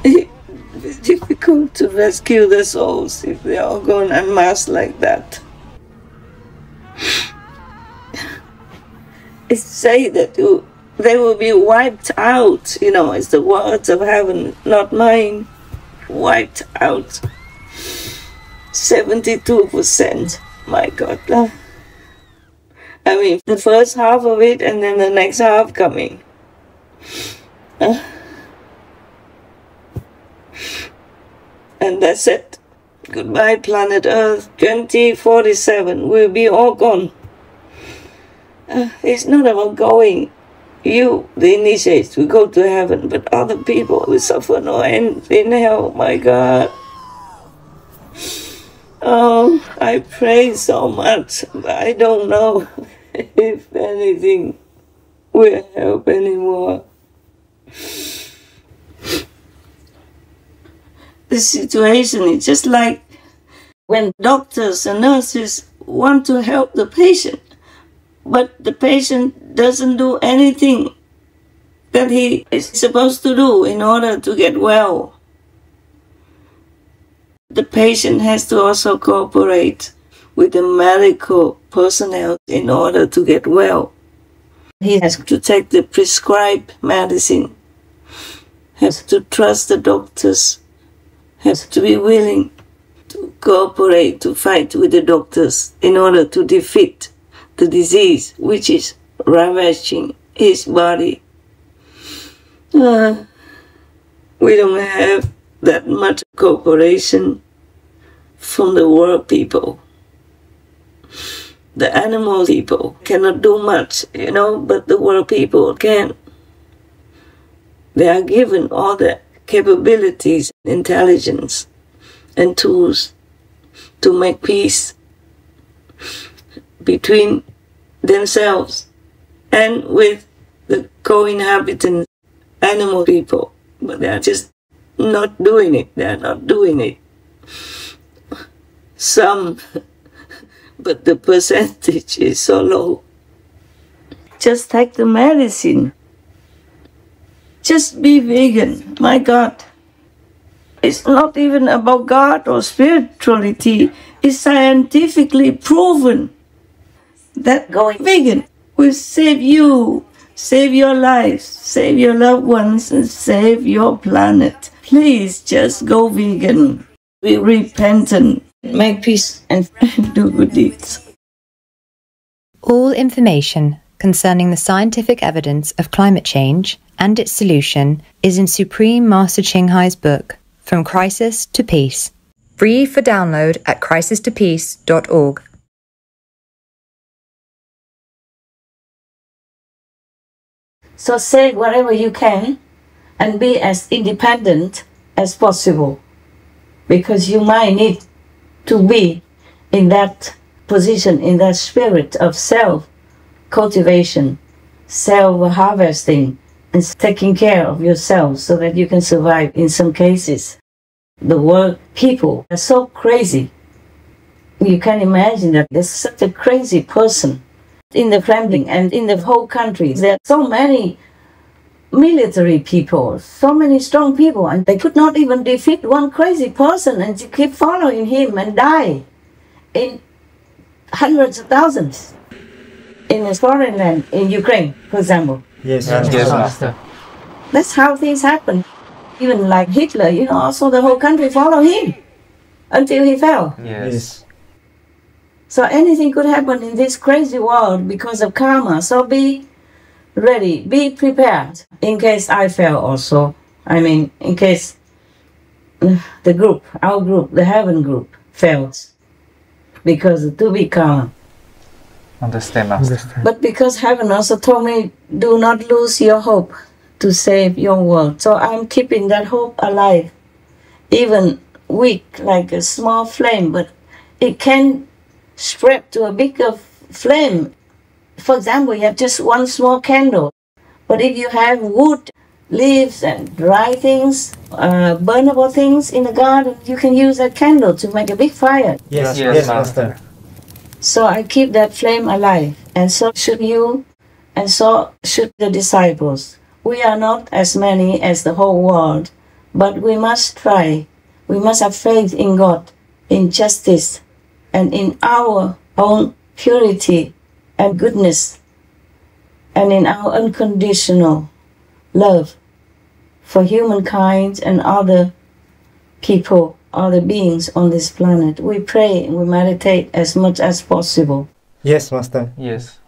It's difficult to rescue their souls if they are gone en masse like that. It's say that they will be wiped out, you know, it's the words of heaven, not mine. Wiped out. 72%. My God. I mean, the first half of it and then the next half coming. And that's it. Goodbye, planet Earth. 2047, we'll be all gone. It's not about going. You, the initiates, will go to heaven, but other people will suffer no end in hell. My God. Oh, I pray so much, but I don't know if anything will help anymore. The situation is just like when doctors and nurses want to help the patient, but the patient doesn't do anything that he is supposed to do in order to get well. The patient has to also cooperate with the medical personnel in order to get well. He has to take the prescribed medicine, has to trust the doctors, has to be willing to cooperate, to fight with the doctors in order to defeat the disease which is ravaging his body. We don't have that much cooperation from the world people. The animal people cannot do much, you know, but the world people can. They are given all the capabilities, intelligence, and tools to make peace between themselves and with the co-inhabitants, animal people. But they are just not doing it. They are not doing it. Some, but the percentage is so low. Just take the medicine. Just be vegan. My God. It's not even about God or spirituality. It's scientifically proven that going vegan will save you, save your life, save your loved ones, and save your planet. Please just go vegan. Be repentant, make peace, and do good deeds. All information concerning the scientific evidence of climate change and its solution is in Supreme Master Ching Hai's book, From Crisis to Peace. Free for download at crisistopeace.org. So say whatever you can and be as independent as possible, because you might need to be in that position, in that spirit of self-cultivation, self-harvesting, and taking care of yourself so that you can survive in some cases. The world people are so crazy. You can imagine that there's such a crazy person in the Kremlin and in the whole country. There are so many military people, so many strong people, and they could not even defeat one crazy person, and to keep following him and die in hundreds of thousands in a foreign land, in Ukraine, for example. Yes, Master. That's how things happen. Even like Hitler, you know, also the whole country followed him until he fell. Yes. So anything could happen in this crazy world because of karma. So be ready, be prepared in case I fail also. I mean, in case the group, our group, the heaven group fails. Because to be karma. Understand, Master. But because heaven also told me, do not lose your hope to save your world. So I'm keeping that hope alive. Even weak, like a small flame, but it can spread to a bigger flame. For example, you have just one small candle, But if you have wood, leaves and dry things, burnable things in the garden, you can use that candle to make a big fire. Yes, yes, Master. So I keep that flame alive, and so should you, and so should the disciples. We are not as many as the whole world, but we must try. We must have faith in God, in justice, and in our own purity and goodness, and in our unconditional love for humankind and other people, other beings on this planet. We pray and we meditate as much as possible. Yes, Master. Yes.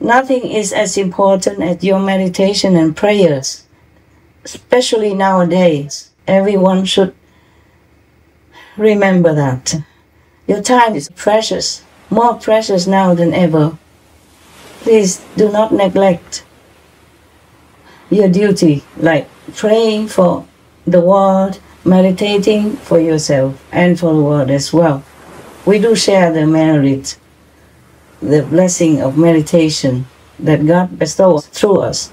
Nothing is as important as your meditation and prayers, especially nowadays. Everyone should remember that. Your time is precious, more precious now than ever. Please do not neglect your duty, like praying for the world, meditating for yourself and for the world as well. We do share the merit, the blessing of meditation that God bestows through us.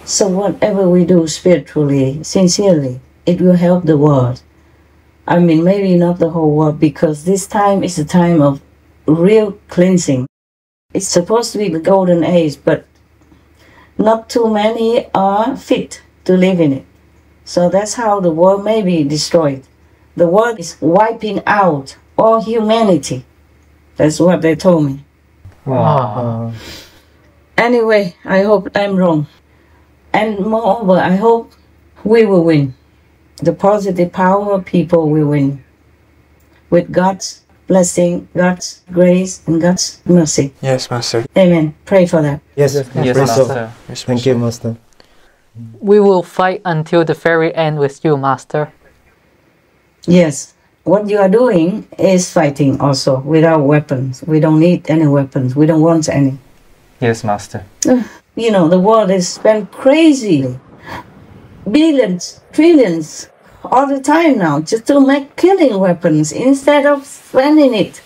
So whatever we do spiritually, sincerely, it will help the world. I mean, maybe not the whole world, because this time is a time of real cleansing. It's supposed to be the golden age, but not too many are fit to live in it. So that's how the world may be destroyed. The world is wiping out all humanity. That's what they told me. Wow. Anyway, I hope I'm wrong. And moreover, I hope we will win. The positive power of people will win. With God's blessing, God's grace, and God's mercy. Yes, Master. Amen. Pray for that. Yes, Yes, pray Master. so. Yes, Thank you, Master. We will fight until the very end with you, Master. Yes. What you are doing is fighting also without weapons. We don't need any weapons. We don't want any. Yes, Master. You know, the world is spent crazily. Billions, trillions, all the time now, just to make killing weapons instead of spending it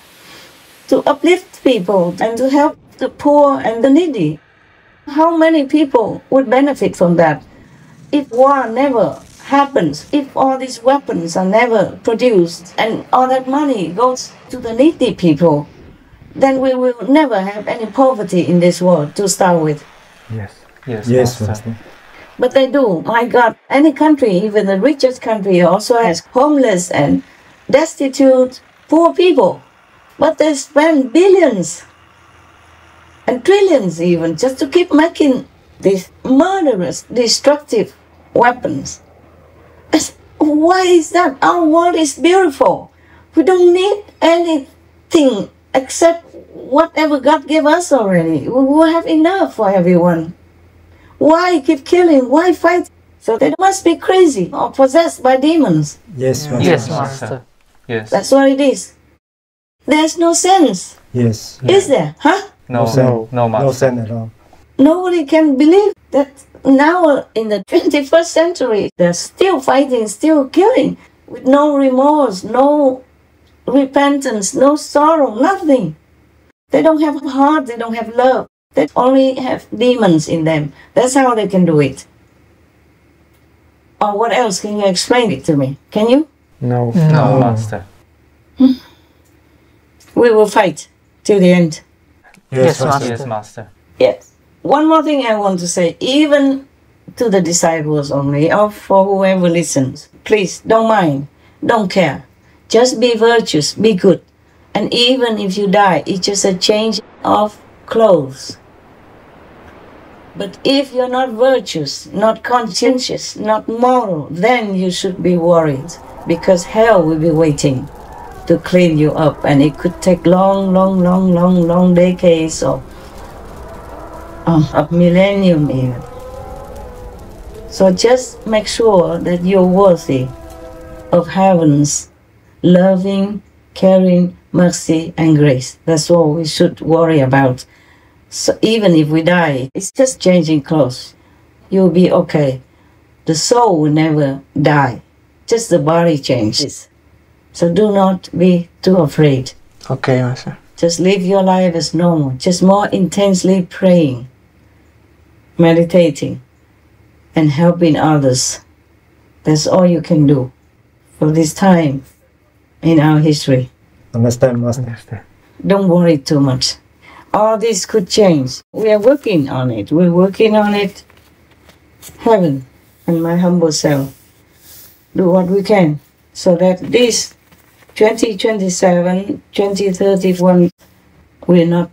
to uplift people and to help the poor and the needy. How many people would benefit from that if war never happens, if all these weapons are never produced and all that money goes to the needy people? Then we will never have any poverty in this world to start with. Yes. Yes, Yes, Master. Master. But they do. My God, any country, even the richest country, also has homeless and destitute, poor people. But they spend billions and trillions even just to keep making these murderous, destructive weapons. Why is that? Our world is beautiful. We don't need anything except whatever God gave us already. We will have enough for everyone. Why keep killing? Why fight? So they must be crazy or possessed by demons. Yes, Master. Yes, Master. Yes. That's what it is. There's no sense. Yes. Is there? Huh? No, sense. no, Master. No sense at all. Nobody can believe that now in the 21st century, they're still fighting, still killing, with no remorse, no repentance, no sorrow, nothing. They don't have heart, they don't have love. They only have demons in them. That's how they can do it. Or what else? Can you explain it to me? Can you? No, No. Master. We will fight till the end. Yes, Master. Yes, Master. Yes. One more thing I want to say, even to the disciples only, or for whoever listens. Please, don't mind, don't care. Just be virtuous, be good. And even if you die, it's just a change of clothes. But if you're not virtuous, not conscientious, not moral, then you should be worried, because hell will be waiting to clean you up, and it could take long decades or a millennium even. So just make sure that you're worthy of heaven's loving, caring, mercy and grace. That's all we should worry about. So even if we die, it's just changing clothes. You'll be okay. The soul will never die. Just the body changes. So do not be too afraid. Okay, Master. Just live your life as normal. Just more intensely praying. meditating, and helping others. That's all you can do for this time in our history. Understand, Master. Don't worry too much. All this could change. We are working on it. We're working on it. Heaven and my humble self do what we can so that this 2027, 2031 will not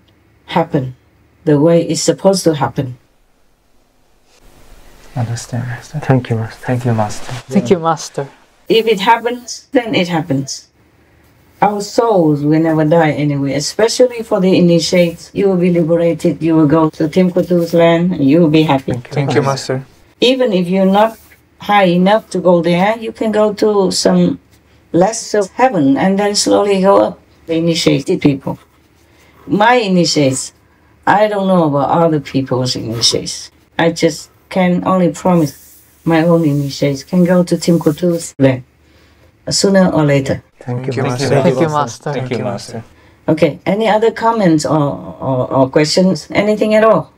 happen the way it's supposed to happen. Understand, Master. Thank you, Master. Thank you, Master. Thank you, Master. If it happens, then it happens. Our souls will never die anyway, especially for the initiates. You will be liberated, you will go to Tim Kutu's land, and you will be happy. Thank you, Master. Even if you're not high enough to go there, you can go to some less of heaven and then slowly go up. The initiated people. My initiates, I don't know about other people's initiates. I just can only promise my own initiates can go to Tim Kutu's land sooner or later. Thank you, Master. Thank you, Master. Thank you, Master. Okay, any other comments or questions? Anything at all?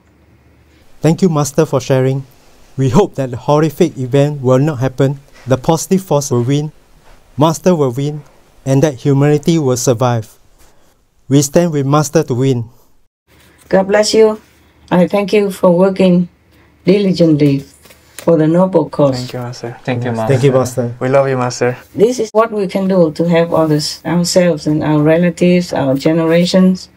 Thank you, Master, for sharing. We hope that the horrific event will not happen, the positive force will win, Master will win, and that humanity will survive. We stand with Master to win. God bless you. I thank you for working diligently for the noble cause. Thank you, Master. Thank you, Master. Thank you, Master. We love you, Master. This is what we can do to help others, ourselves and our relatives, our generations.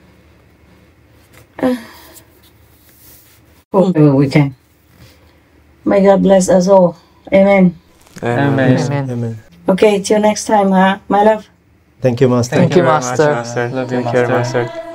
Whoever we can. May God bless us all. Amen. Amen. Amen. Okay, till next time, my love. Thank you, Master. Thank you, very Master. much, Master. Love you, Take care, Master. Master.